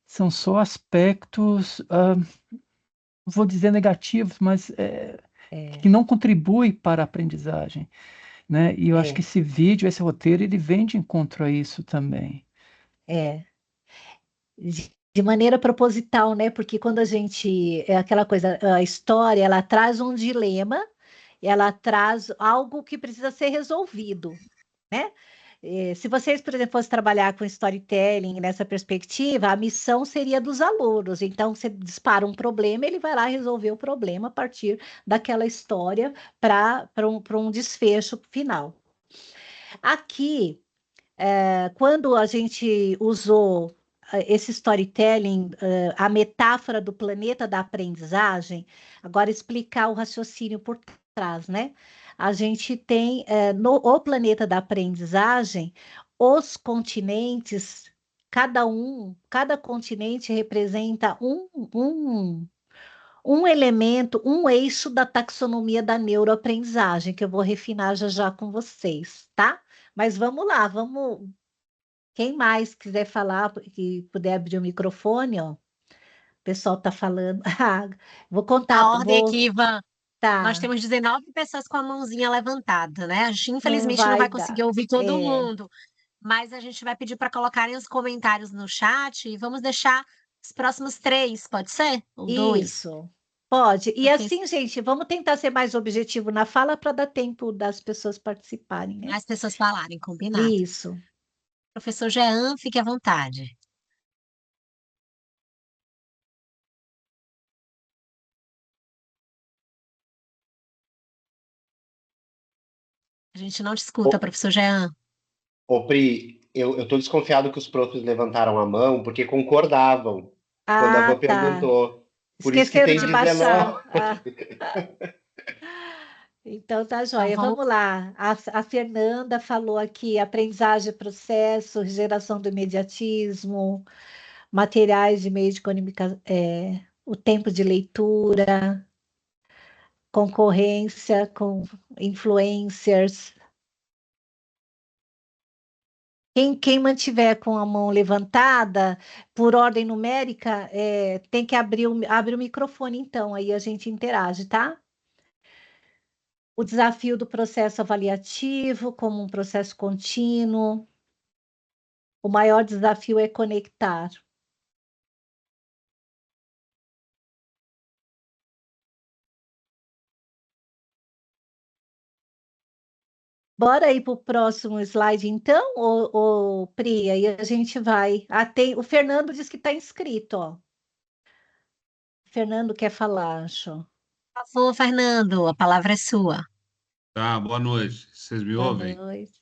são só aspectos, não vou dizer negativos, mas que não contribuem para a aprendizagem, né? E eu acho que esse vídeo, esse roteiro, ele vem de encontro a isso também. De maneira proposital, né? Porque quando é aquela coisa, a história, ela traz um dilema, ela traz algo que precisa ser resolvido, né? Se vocês, por exemplo, fossem trabalhar com storytelling nessa perspectiva, a missão seria dos alunos. Então, você dispara um problema, ele vai lá resolver o problema a partir daquela história para um desfecho final. Aqui, quando a gente usou esse storytelling, a metáfora do planeta da aprendizagem, agora explicar o raciocínio por trás, né? A gente tem no planeta da aprendizagem, os continentes, cada continente representa um elemento, um eixo da taxonomia da neuroaprendizagem, que eu vou refinar já já com vocês, tá? Mas vamos lá, quem mais quiser falar, que puder abrir o microfone, ó. O pessoal está falando. Vou contar. A ordem aqui, Ivan. Tá. Nós temos 19 pessoas com a mãozinha levantada, né? A gente, infelizmente, não vai conseguir dar. ouvir todo mundo, mas a gente vai pedir para colocarem os comentários no chat e vamos deixar os próximos 3, pode ser? Ou 2? Isso, pode. E assim, gente, vamos tentar ser mais objetivo na fala para dar tempo das pessoas participarem, né? Mais pessoas falarem, combinado. Isso. Professor Jean, fique à vontade. A gente não te escuta, professor Jean. Ô, Pri, eu tô desconfiado que os profs levantaram a mão porque concordavam quando a Van perguntou. Por Esqueceram isso que de tem 19. Então tá joia, Então, vamos lá. A Fernanda falou aqui: aprendizagem, processo, geração do imediatismo, materiais de meio de comunicação, o tempo de leitura, concorrência com influencers. Quem mantiver com a mão levantada, por ordem numérica, tem que abrir o microfone, então, aí a gente interage, tá? O desafio do processo avaliativo como um processo contínuo. O maior desafio é conectar. Bora ir para o próximo slide, então, Pri, aí a gente vai. O Fernando diz que está inscrito, ó. O Fernando quer falar, acho. Por favor, Fernando, a palavra é sua. Tá, boa noite. Vocês me Boa ouvem? noite.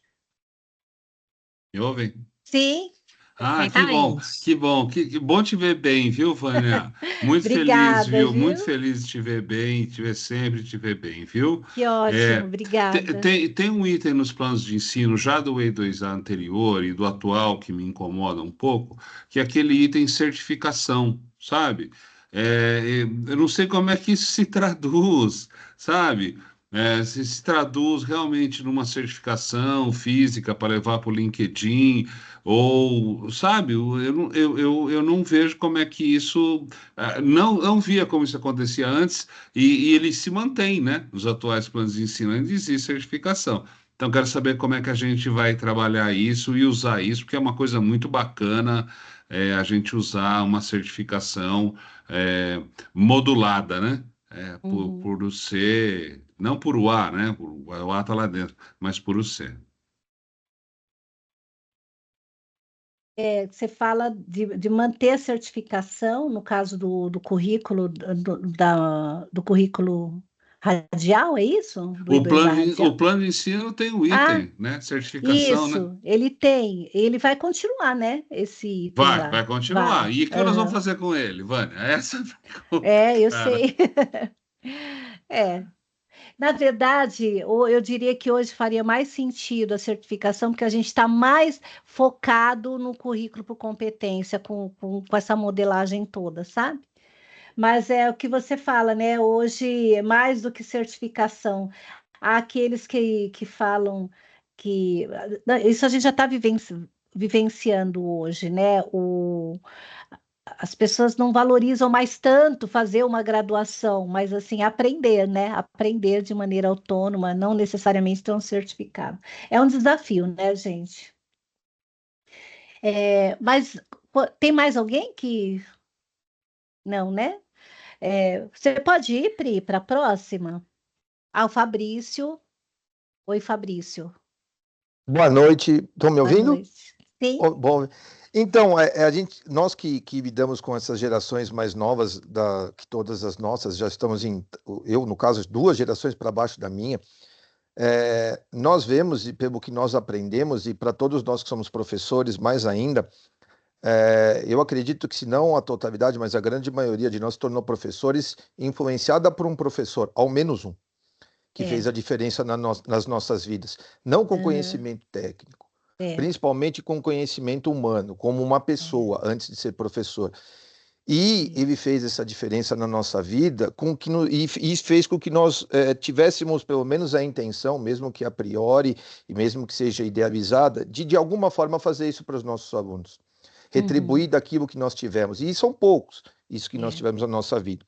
Me ouvem? Sim, Ah, Perfeitamente. que bom, que bom te ver bem, viu, Vânia? Muito feliz, obrigada, viu? Muito viu? feliz de te ver bem, sempre te ver bem, viu? Que ótimo, É, obrigada. tem um item nos planos de ensino, já do E2A anterior e do atual, que me incomoda um pouco, que é aquele item certificação, sabe? Eu não sei como é que isso se traduz, sabe? Se traduz realmente numa certificação física para levar para o LinkedIn, ou, sabe, eu não vejo como é que isso. Não via como isso acontecia antes, e ele se mantém, né? Nos atuais planos de ensino, ainda existe certificação. Então, quero saber como é que a gente vai trabalhar isso e usar isso, porque é uma coisa muito bacana a gente usar uma certificação modulada, né? Uhum. Por o C, não por o A, né? O A está lá dentro, mas por o C. Você fala de manter a certificação, no caso do currículo, do currículo radial, é isso? Do E2A O radial? plano de ensino tem o Ah, item, né? Certificação, né? isso, ele vai continuar, né? Esse item lá, Vai continuar. vai. E o que nós vamos Aham. fazer com ele, Vânia? Essa é a pergunta, Eu cara. sei. É, na verdade, eu diria que hoje faria mais sentido a certificação, porque a gente está mais focado no currículo por competência, com essa modelagem toda, sabe? Mas é o que você fala, né? Hoje, mais do que certificação, há aqueles que falam que. Isso a gente já está vivenciando hoje, né? As pessoas não valorizam mais tanto fazer uma graduação, mas assim, aprender, né? Aprender de maneira autônoma, não necessariamente ter um certificado. É um desafio, né, gente? Mas tem mais alguém que. Não, né? Você pode ir, Pri, para a próxima? O Fabrício. Oi, Fabrício. Boa noite, estão me Boa ouvindo? noite. Sim, Bom, então, nós que lidamos com essas gerações mais novas, que todas as nossas, já estamos eu, no caso, 2 gerações para baixo da minha, nós vemos, e pelo que nós aprendemos, e para todos nós que somos professores, mais ainda, eu acredito que, se não a totalidade, mas a grande maioria de nós se tornou professores influenciada por um professor, ao menos um, que fez é. a diferença nas nossas vidas. Não com Aham, conhecimento técnico, é, principalmente com conhecimento humano, como uma pessoa, antes de ser professor. E é. ele fez essa diferença na nossa vida e fez com que nós tivéssemos pelo menos a intenção, mesmo que a priori e mesmo que seja idealizada, de alguma forma fazer isso para os nossos alunos. Uhum, Retribuir daquilo que nós tivemos. E são poucos, isso que nós é. tivemos na nossa vida.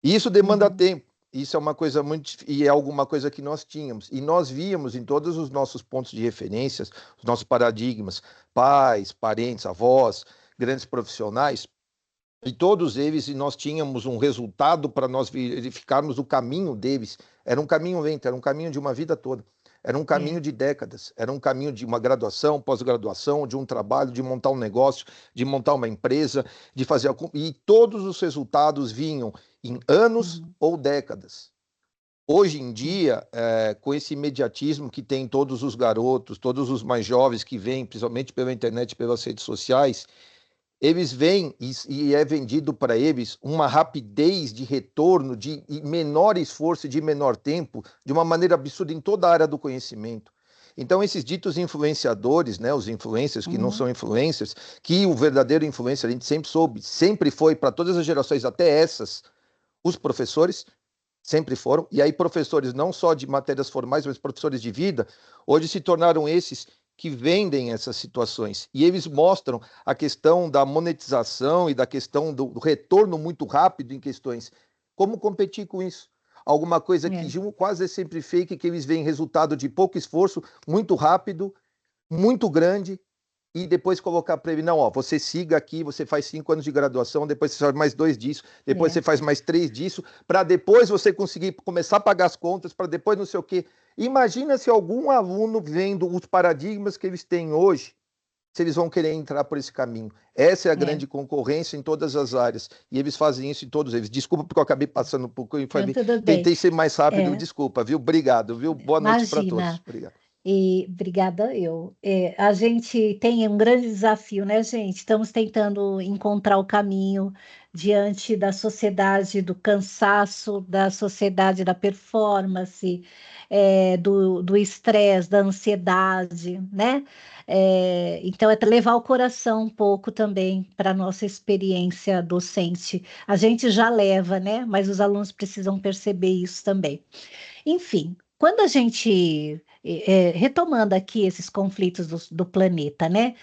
E isso demanda Uhum, tempo. Isso é uma coisa e é alguma coisa que nós tínhamos. E nós víamos em todos os nossos pontos de referências, os nossos paradigmas, pais, parentes, avós, grandes profissionais, e todos eles, e nós tínhamos um resultado para nós verificarmos o caminho deles. Era um caminho lento, era um caminho de uma vida toda. Era um caminho é. de décadas, era um caminho de uma graduação, pós-graduação, de um trabalho, de montar um negócio, de montar uma empresa, de fazer. E todos os resultados vinham em anos Uhum, ou décadas. Hoje em é. dia, com esse imediatismo que tem todos os garotos, todos os mais jovens que vêm, principalmente pela internet, pelas redes sociais, eles vêm e é vendido para eles uma rapidez de retorno, de menor esforço e de menor tempo, de uma maneira absurda em toda a área do conhecimento. Então, esses ditos influenciadores, né, os influencers que não Uhum, são influencers, que o verdadeiro influencer a gente sempre soube, sempre foi para todas as gerações, até essas, os professores, sempre foram, e aí professores não só de matérias formais, mas professores de vida, hoje se tornaram esses que vendem essas situações. E eles mostram a questão da monetização e da questão do retorno muito rápido em questões. Como competir com isso? Alguma coisa que é. quase é sempre fake, que eles veem resultado de pouco esforço, muito rápido, muito grande, e depois colocar para ele, não, ó, você siga aqui, você faz 5 anos de graduação, depois você faz mais 2 disso, depois você faz mais 3 disso, para depois você conseguir começar a pagar as contas, para depois não sei o quê. Imagina se algum aluno vendo os paradigmas que eles têm hoje, se eles vão querer entrar por esse caminho. Essa é a grande concorrência em todas as áreas. E eles fazem isso em todos eles. Desculpa porque eu acabei passando um pouco. Tentei ser mais rápido, desculpa, viu? Obrigado, viu? Boa noite para todos. Obrigado. E obrigada eu. A gente tem um grande desafio, né, gente? Estamos tentando encontrar o caminho diante da sociedade do cansaço, da sociedade da performance, do estresse, da ansiedade, né? Então, é levar o coração um pouco também para a nossa experiência docente. A gente já leva, né? Mas os alunos precisam perceber isso também. Enfim, quando a gente, retomando aqui esses conflitos do planeta, né?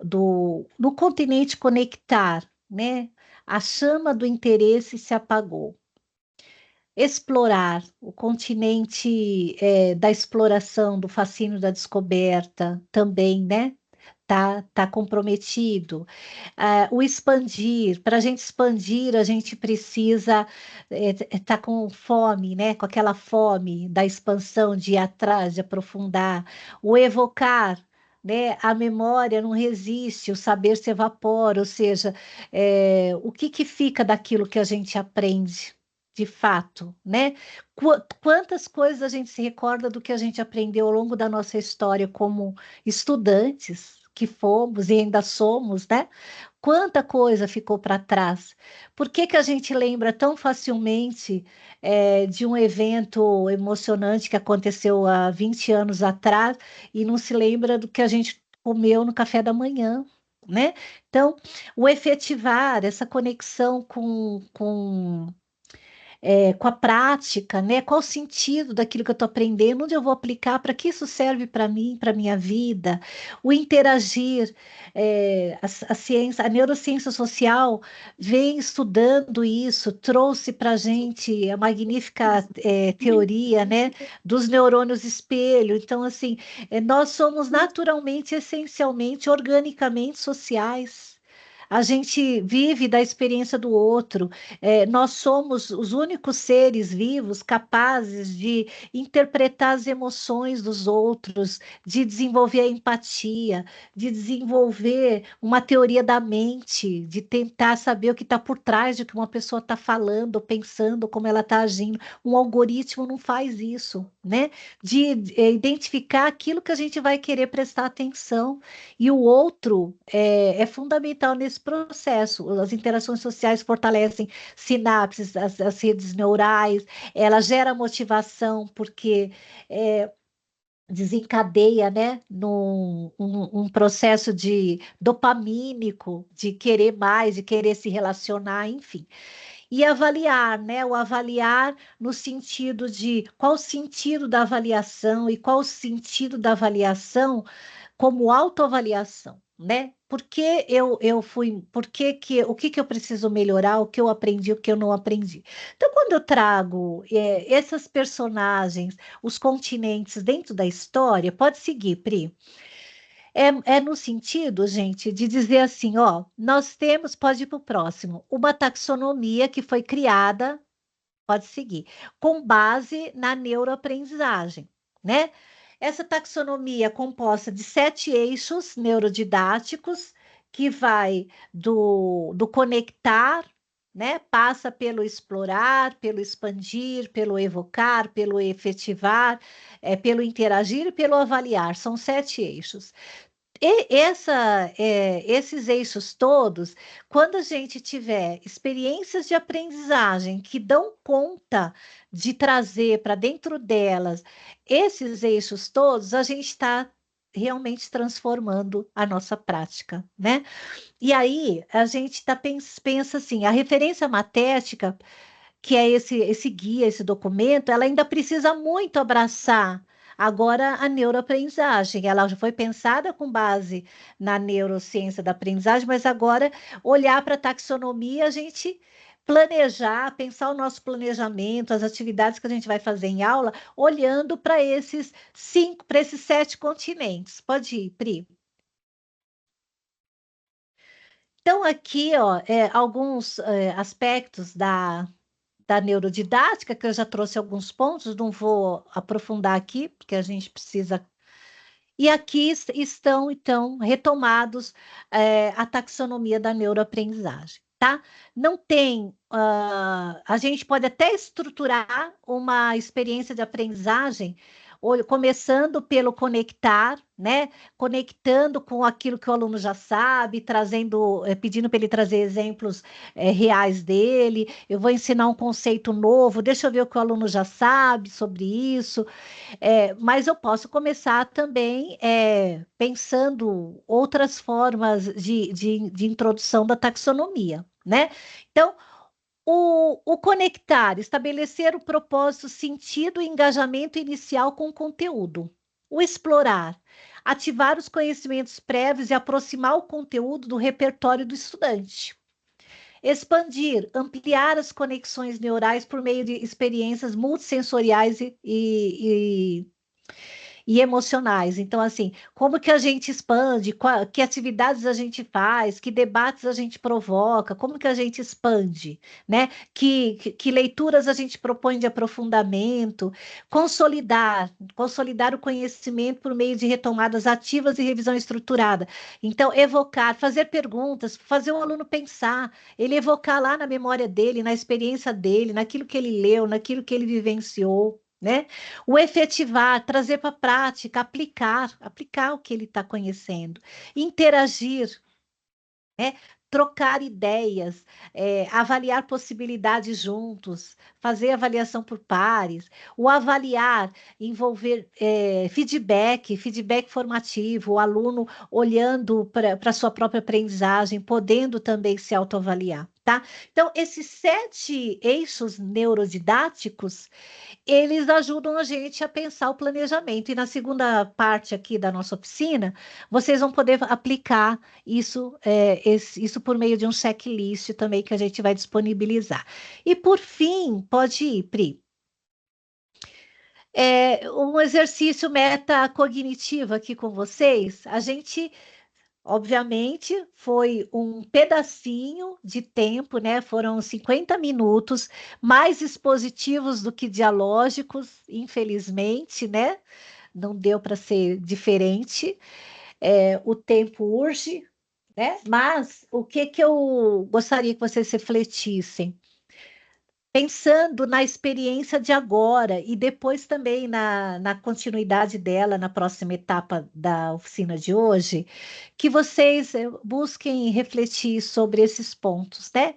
Do continente conectar, né? A chama do interesse se apagou. Explorar o continente da exploração, do fascínio da descoberta também, né? Tá comprometido. O expandir, para a gente expandir, a gente precisa estar com fome, né? Com aquela fome da expansão, de ir atrás, de aprofundar. O evocar, né? A memória não resiste, o saber se evapora, ou seja, o que fica daquilo que a gente aprende? De fato, né? Quantas coisas a gente se recorda do que a gente aprendeu ao longo da nossa história como estudantes que fomos e ainda somos, né? Quanta coisa ficou para trás? Por que que a gente lembra tão facilmente de um evento emocionante que aconteceu há 20 anos atrás e não se lembra do que a gente comeu no café da manhã, né? Então, o efetivar essa conexão com a prática, né? Qual o sentido daquilo que eu estou aprendendo, onde eu vou aplicar, para que isso serve para mim, para a minha vida, o interagir, a ciência, a neurociência social vem estudando isso, trouxe para a gente a magnífica teoria, né, dos neurônios espelho. Então, assim, nós somos naturalmente, essencialmente, organicamente sociais. A gente vive da experiência do outro. Nós somos os únicos seres vivos capazes de interpretar as emoções dos outros, de desenvolver a empatia, de desenvolver uma teoria da mente, de tentar saber o que está por trás de que uma pessoa está falando, pensando, como ela está agindo. Um algoritmo não faz isso, né? De identificar aquilo que a gente vai querer prestar atenção. E o outro é fundamental nesse processo. As interações sociais fortalecem sinapses, as redes neurais, ela gera motivação, porque desencadeia, né, um processo de dopamínico, de querer mais, de querer se relacionar, enfim. E avaliar, né? O avaliar no sentido de qual o sentido da avaliação e qual o sentido da avaliação como autoavaliação, né? Por que eu fui, o que eu preciso melhorar, o que eu aprendi, o que eu não aprendi. Então, quando eu trago essas personagens, os continentes dentro da história, pode seguir, Pri. É no sentido, gente, de dizer assim, ó, nós temos, pode ir para o próximo, uma taxonomia que foi criada, pode seguir, com base na neuroaprendizagem, né? Essa taxonomia é composta de 7 eixos neurodidáticos, que vai do conectar, né? Passa pelo explorar, pelo expandir, pelo evocar, pelo efetivar, pelo interagir e pelo avaliar. São 7 eixos. Esses eixos todos, quando a gente tiver experiências de aprendizagem que dão conta de trazer para dentro delas esses eixos todos, a gente está realmente transformando a nossa prática, né? E aí a gente pensa assim, a referência matética, que é esse guia, esse documento, ela ainda precisa muito abraçar agora a neuroaprendizagem. Ela já foi pensada com base na neurociência da aprendizagem, mas agora olhar para a taxonomia, a gente planejar, pensar o nosso planejamento, as atividades que a gente vai fazer em aula, olhando para esses 7 continentes. Pode ir, Pri. Então, aqui, ó, alguns aspectos da neurodidática, que eu já trouxe alguns pontos, não vou aprofundar aqui, porque a gente precisa. E aqui estão, então, retomados a taxonomia da neuroaprendizagem, tá? Não tem. A gente pode até estruturar uma experiência de aprendizagem começando pelo conectar, né? Conectando com aquilo que o aluno já sabe, trazendo, pedindo para ele trazer exemplos reais dele. Eu vou ensinar um conceito novo, deixa eu ver o que o aluno já sabe sobre isso. Mas eu posso começar também pensando outras formas de introdução da taxonomia, né? Então, o conectar, estabelecer o propósito, sentido e engajamento inicial com o conteúdo. O explorar, ativar os conhecimentos prévios e aproximar o conteúdo do repertório do estudante. Expandir, ampliar as conexões neurais por meio de experiências multissensoriais e emocionais. Então, assim, como que a gente expande, que atividades a gente faz, que debates a gente provoca, como que a gente expande, né? Que leituras a gente propõe de aprofundamento, consolidar o conhecimento por meio de retomadas ativas e revisão estruturada. Então, evocar, fazer perguntas, fazer o aluno pensar, ele evocar lá na memória dele, na experiência dele, naquilo que ele leu, naquilo que ele vivenciou, né? O efetivar, trazer para a prática, aplicar o que ele está conhecendo, interagir, né? Trocar ideias, avaliar possibilidades juntos, fazer avaliação por pares, o avaliar, envolver feedback formativo, o aluno olhando para a sua própria aprendizagem, podendo também se autoavaliar, tá? Então, esses 7 eixos neurodidáticos, eles ajudam a gente a pensar o planejamento. E na segunda parte aqui da nossa oficina, vocês vão poder aplicar isso, isso por meio de um checklist também que a gente vai disponibilizar. E por fim, pode ir, Pri. Um exercício metacognitivo aqui com vocês. A gente, obviamente, foi um pedacinho de tempo, né? Foram 50 minutos, mais expositivos do que dialógicos, infelizmente, né? Não deu para ser diferente. O tempo urge, né? Mas o que eu gostaria que vocês refletissem? Pensando na experiência de agora e depois também na continuidade dela, na próxima etapa da oficina de hoje, que vocês busquem refletir sobre esses pontos, né?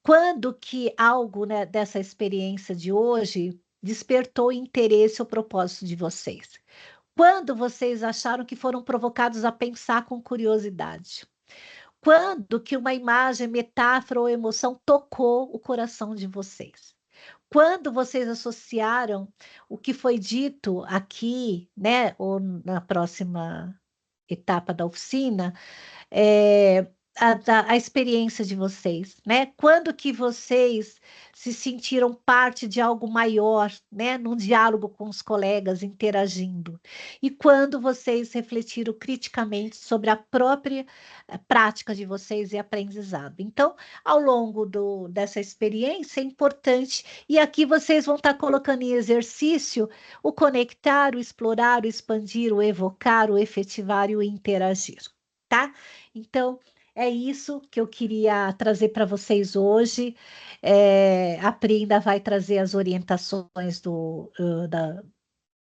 Quando que algo, né, dessa experiência de hoje despertou interesse ou propósito de vocês? Quando vocês acharam que foram provocados a pensar com curiosidade? Quando que uma imagem, metáfora ou emoção tocou o coração de vocês? Quando vocês associaram o que foi dito aqui, né, ou na próxima etapa da oficina, a experiência de vocês, né? Quando que vocês se sentiram parte de algo maior, né? Num diálogo com os colegas, interagindo. E quando vocês refletiram criticamente sobre a própria prática de vocês e aprendizado. Então, ao longo dessa experiência, é importante, e aqui vocês vão estar colocando em exercício o conectar, o explorar, o expandir, o evocar, o efetivar e o interagir, tá? Então, é isso que eu queria trazer para vocês hoje. A Pri ainda vai trazer as orientações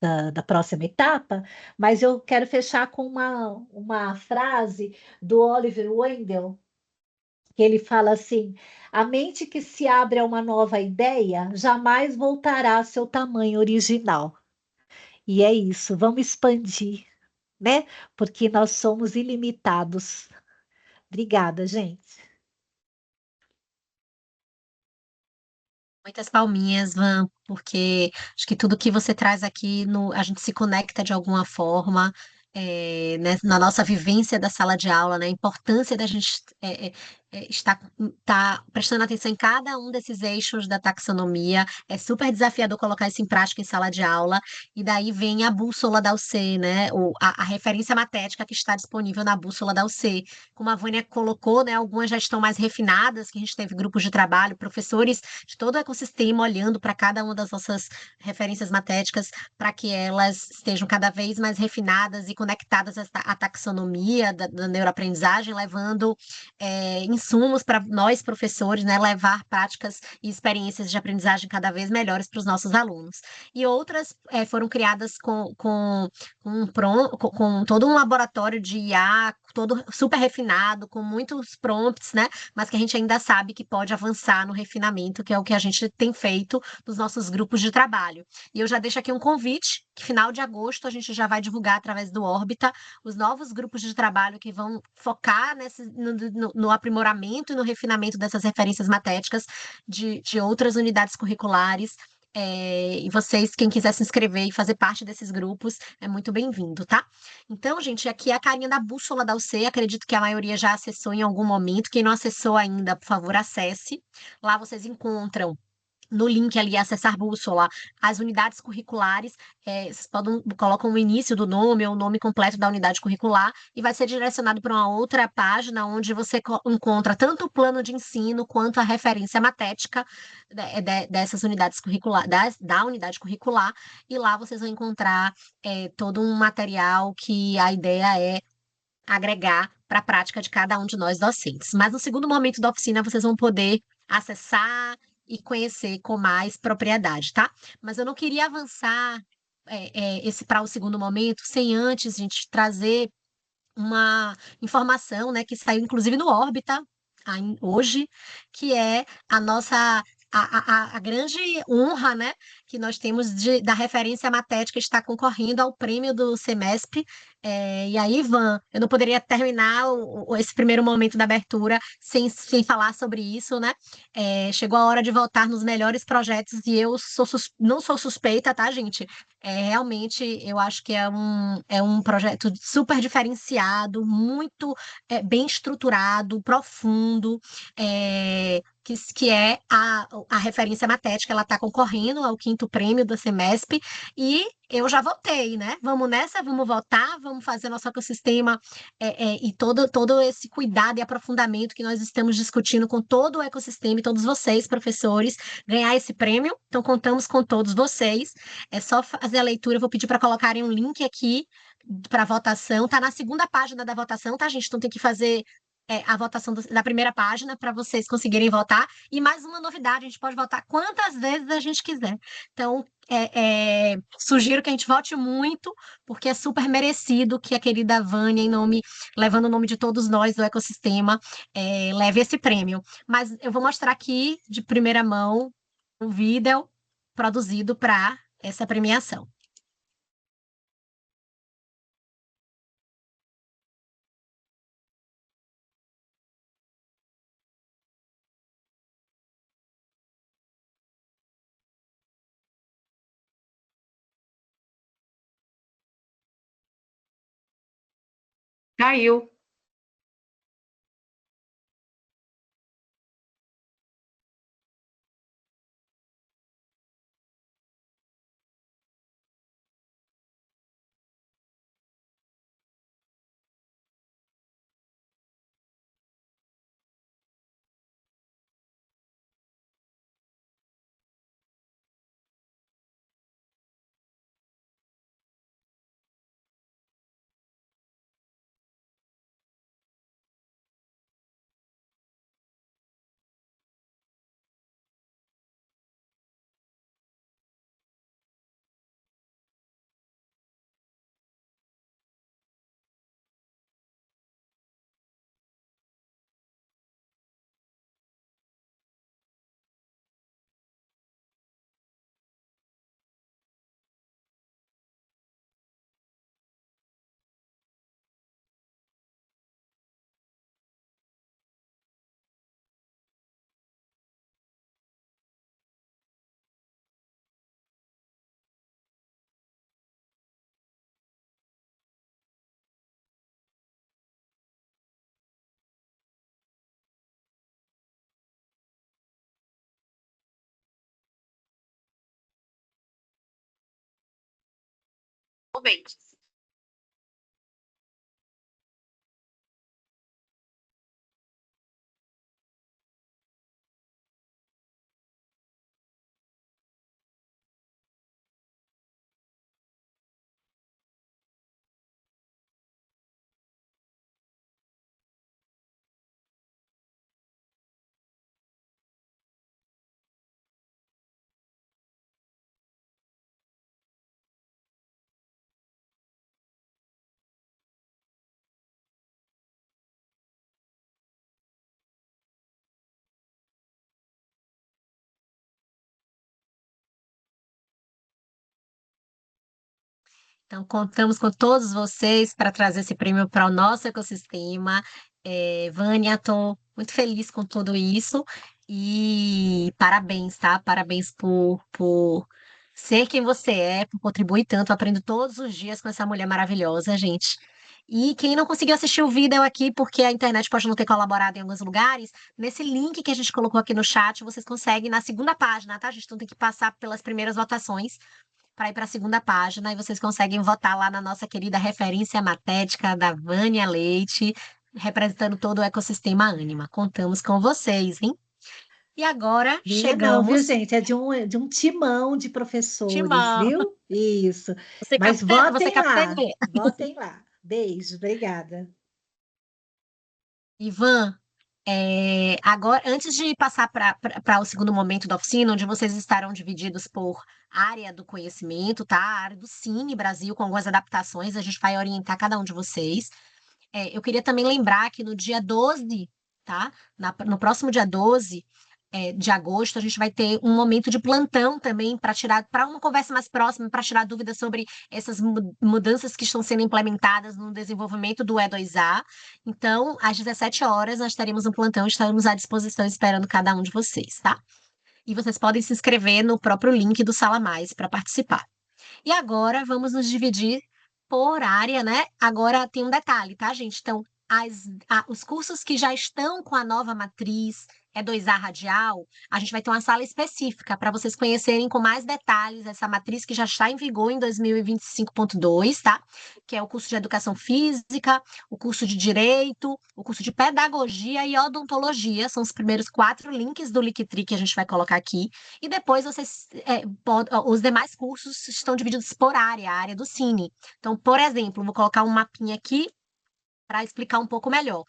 da próxima etapa, mas eu quero fechar com uma frase do Oliver Wendell, que ele fala assim: a mente que se abre a uma nova ideia jamais voltará ao seu tamanho original. E é isso, vamos expandir, né? Porque nós somos ilimitados. Obrigada, gente. Muitas palminhas, Van, porque acho que tudo que você traz aqui, a gente se conecta de alguma forma, né, na nossa vivência da sala de aula, né, a importância da gente está prestando atenção em cada um desses eixos da taxonomia. É super desafiador colocar isso em prática em sala de aula. E daí vem a bússola da UC, né? A referência matética que está disponível na bússola da UC. Como a Vânia colocou, né? Algumas já estão mais refinadas, que a gente teve grupos de trabalho, professores de todo o ecossistema olhando para cada uma das nossas referências matéticas para que elas estejam cada vez mais refinadas e conectadas à taxonomia da neuroaprendizagem, levando insumos para nós, professores, né, levar práticas e experiências de aprendizagem cada vez melhores para os nossos alunos. E outras foram criadas com todo um laboratório de IA, todo super refinado, com muitos prompts, né? Mas que a gente ainda sabe que pode avançar no refinamento, que é o que a gente tem feito nos nossos grupos de trabalho. E eu já deixo aqui um convite, que final de agosto a gente já vai divulgar através do Órbita os novos grupos de trabalho que vão focar no aprimoramento e no refinamento dessas referências matéticas de outras unidades curriculares. E vocês, quem quiser se inscrever e fazer parte desses grupos, é muito bem-vindo, tá? Então, gente, aqui é a carinha da bússola da UC, acredito que a maioria já acessou em algum momento. Quem não acessou ainda, por favor, acesse. Lá vocês encontram no link ali, acessar bússola, as unidades curriculares, vocês colocam o início do nome ou o nome completo da unidade curricular e vai ser direcionado para uma outra página onde você encontra tanto o plano de ensino quanto a referência matética dessas unidades curriculares, da unidade curricular, e lá vocês vão encontrar todo um material que a ideia é agregar para a prática de cada um de nós docentes. Mas no segundo momento da oficina, vocês vão poder acessar e conhecer com mais propriedade, tá? Mas eu não queria avançar esse para o segundo momento sem antes a gente trazer uma informação, né, que saiu inclusive no Órbita hoje, que é a nossa a grande honra, né, que nós temos da referência matética estar concorrendo ao prêmio do semestre. E aí, Ivan, eu não poderia terminar esse primeiro momento da abertura sem falar sobre isso, né? Chegou a hora de votar nos melhores projetos e eu não sou suspeita, tá, gente? Realmente, eu acho que é um projeto super diferenciado, muito bem estruturado, profundo, que é a referência matética. Ela está concorrendo ao quinto prêmio da Semesp e eu já votei, né? Vamos nessa, vamos votar, vamos fazer nosso ecossistema e todo esse cuidado e aprofundamento que nós estamos discutindo com todo o ecossistema e todos vocês, professores, ganhar esse prêmio. Então, contamos com todos vocês. É só fazer a leitura. Eu vou pedir para colocarem um link aqui para votação. Tá na segunda página da votação, tá, gente? Então tem que fazer a votação da primeira página para vocês conseguirem votar. E mais uma novidade, a gente pode votar quantas vezes a gente quiser. Então, sugiro que a gente vote muito, porque é super merecido que a querida Vânia, levando o nome de todos nós do ecossistema, leve esse prêmio. Mas eu vou mostrar aqui, de primeira mão, o vídeo produzido para essa premiação. Caiu. Comente. Então, contamos com todos vocês para trazer esse prêmio para o nosso ecossistema. Vânia, estou muito feliz com tudo isso e parabéns, tá? Parabéns por ser quem você é, por contribuir tanto. Eu aprendo todos os dias com essa mulher maravilhosa, gente. E quem não conseguiu assistir o vídeo aqui, porque a internet pode não ter colaborado em alguns lugares, nesse link que a gente colocou aqui no chat, vocês conseguem na segunda página, tá? A gente não tem que passar pelas primeiras votações para ir para a segunda página e vocês conseguem votar lá na nossa querida referência matética da Vânia Leite, representando todo o ecossistema Ânima. Contamos com vocês, hein? E agora Minha não, viu, chegamos. gente? É de um timão de professores, Timão. viu? Isso. Você Mas você votem lá. capitaneia. Votem lá. Beijo, obrigada. Ivan, agora, antes de passar para o segundo momento da oficina, onde vocês estarão divididos por área do conhecimento, tá? A área do Cine Brasil, com algumas adaptações, a gente vai orientar cada um de vocês. Eu queria também lembrar que no dia 12, tá? No próximo dia 12 de agosto, a gente vai ter um momento de plantão também para uma conversa mais próxima, para tirar dúvidas sobre essas mudanças que estão sendo implementadas no desenvolvimento do E2A. Então, às 17 horas, nós teremos um plantão, estaremos à disposição esperando cada um de vocês, tá? E vocês podem se inscrever no próprio link do Sala Mais para participar. E agora vamos nos dividir por área, né? Agora tem um detalhe, tá, gente? Então, os cursos que já estão com a nova matriz E2A radial, a gente vai ter uma sala específica para vocês conhecerem com mais detalhes essa matriz que já está em vigor em 2025.2, tá? Que é o curso de Educação Física, o curso de Direito, o curso de Pedagogia e Odontologia. São os primeiros 4 links do Linktree que a gente vai colocar aqui. E depois vocês os demais cursos estão divididos por área, a área do Cine. Então, por exemplo, vou colocar um mapinha aqui para explicar um pouco melhor.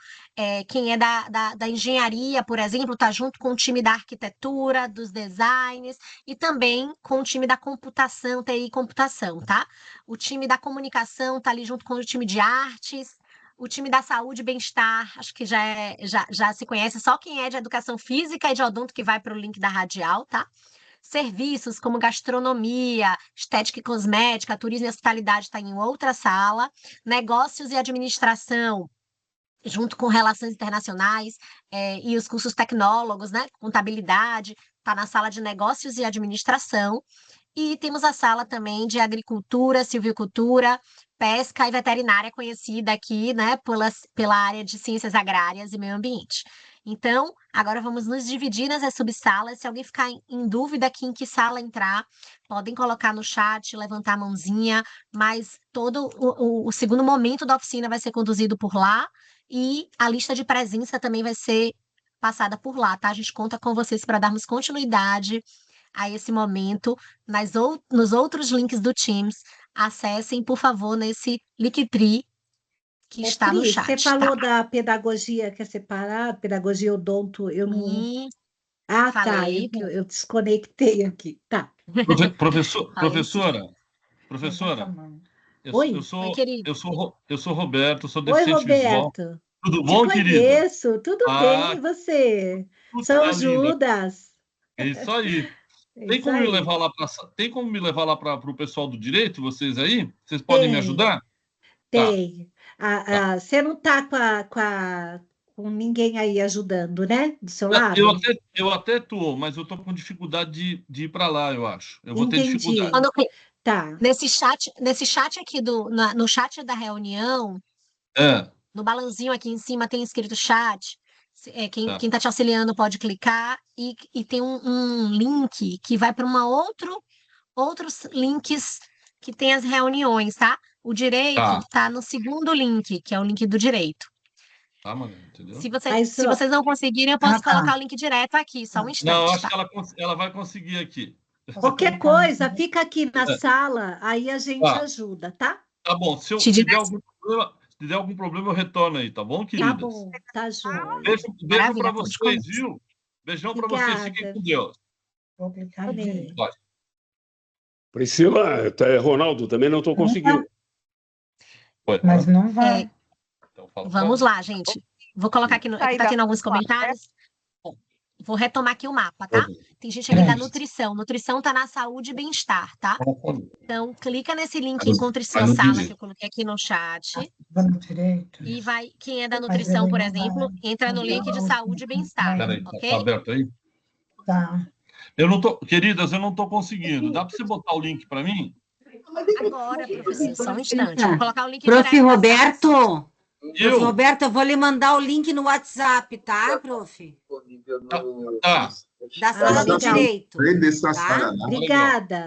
Quem é da engenharia, por exemplo, está junto com o time da arquitetura, dos designs e também com o time da computação, TI e computação, tá? O time da comunicação está ali junto com o time de artes, o time da saúde e bem-estar, acho que já se conhece, só quem é de educação física e de odonto que vai para o link da Radial, tá? Serviços como gastronomia, estética e cosmética, turismo e hospitalidade está em outra sala. Negócios e administração, junto com relações internacionais e os cursos tecnólogos, né? Contabilidade, está na sala de negócios e administração. E temos a sala também de agricultura, silvicultura, pesca e veterinária, conhecida aqui, né, pela área de ciências agrárias e meio ambiente. Então, agora vamos nos dividir nessas subsalas. Se alguém ficar em dúvida aqui em que sala entrar, podem colocar no chat, levantar a mãozinha, mas todo o segundo momento da oficina vai ser conduzido por lá e a lista de presença também vai ser passada por lá, tá? A gente conta com vocês para darmos continuidade a esse momento nos outros links do Teams. Acessem, por favor, nesse Linktree que está no Pri, chat. você falou da pedagogia que é separada, pedagogia odonto, eu não. Sim, Ah, tá, falei. eu desconectei aqui. Tá. Professora, Levanta a mão. eu Oi, querido. sou Roberto, sou oi, deficiente visual. Roberto. Tudo Te bom, querida? conheço, tudo bem, e você? Tudo São tá linda. Judas. É isso aí. É Tem isso como me aí. levar lá tem como me levar lá para o pessoal do direito, vocês aí? Vocês podem me ajudar? Tem. Você não está com ninguém aí ajudando, né? Do seu lado? Eu até tô, mas eu tô com dificuldade de ir para lá, eu acho. Eu vou ter Entendi. dificuldade. Tá. Nesse chat aqui, no chat da reunião, no balãozinho aqui em cima tem escrito chat. Quem está te auxiliando pode clicar e tem um link que vai para outros links que tem as reuniões, tá? O direito tá no segundo link, que é o link do direito. Tá, mano, entendeu? Se vocês não conseguirem, eu posso colocar o link direto aqui, só um instante. Não, acho tá? que ela vai conseguir aqui. Qualquer coisa, fica aqui na sala, aí a gente ajuda, tá? Tá bom, se der algum problema, eu retorno aí, tá bom, queridas? Tá bom, tá joia. Beijo para vocês, viu? Beijão para vocês, fiquem com Deus. Priscila, Ronaldo, também não estou conseguindo. Mas não vai. Então, vamos lá, gente. Vou colocar aqui, tá tendo alguns comentários. Vou retomar aqui o mapa, tá? Tem gente ali da nutrição. Nutrição tá na saúde e bem-estar, tá? Então, clica nesse link Encontre Sua Sala, que eu coloquei aqui no chat. E vai, quem é da nutrição, por exemplo, entra no link de saúde e bem-estar. Peraí, ok? tá aberto aí? Tá. Queridas, eu não tô conseguindo. Dá para você botar o link para mim? Agora, professor, só um instante. Vou colocar o link Prof. Roberto. Eu? Prof. Roberto, eu vou lhe mandar o link no WhatsApp, tá, prof? Tá. Da sala do direito. Tá? Obrigada.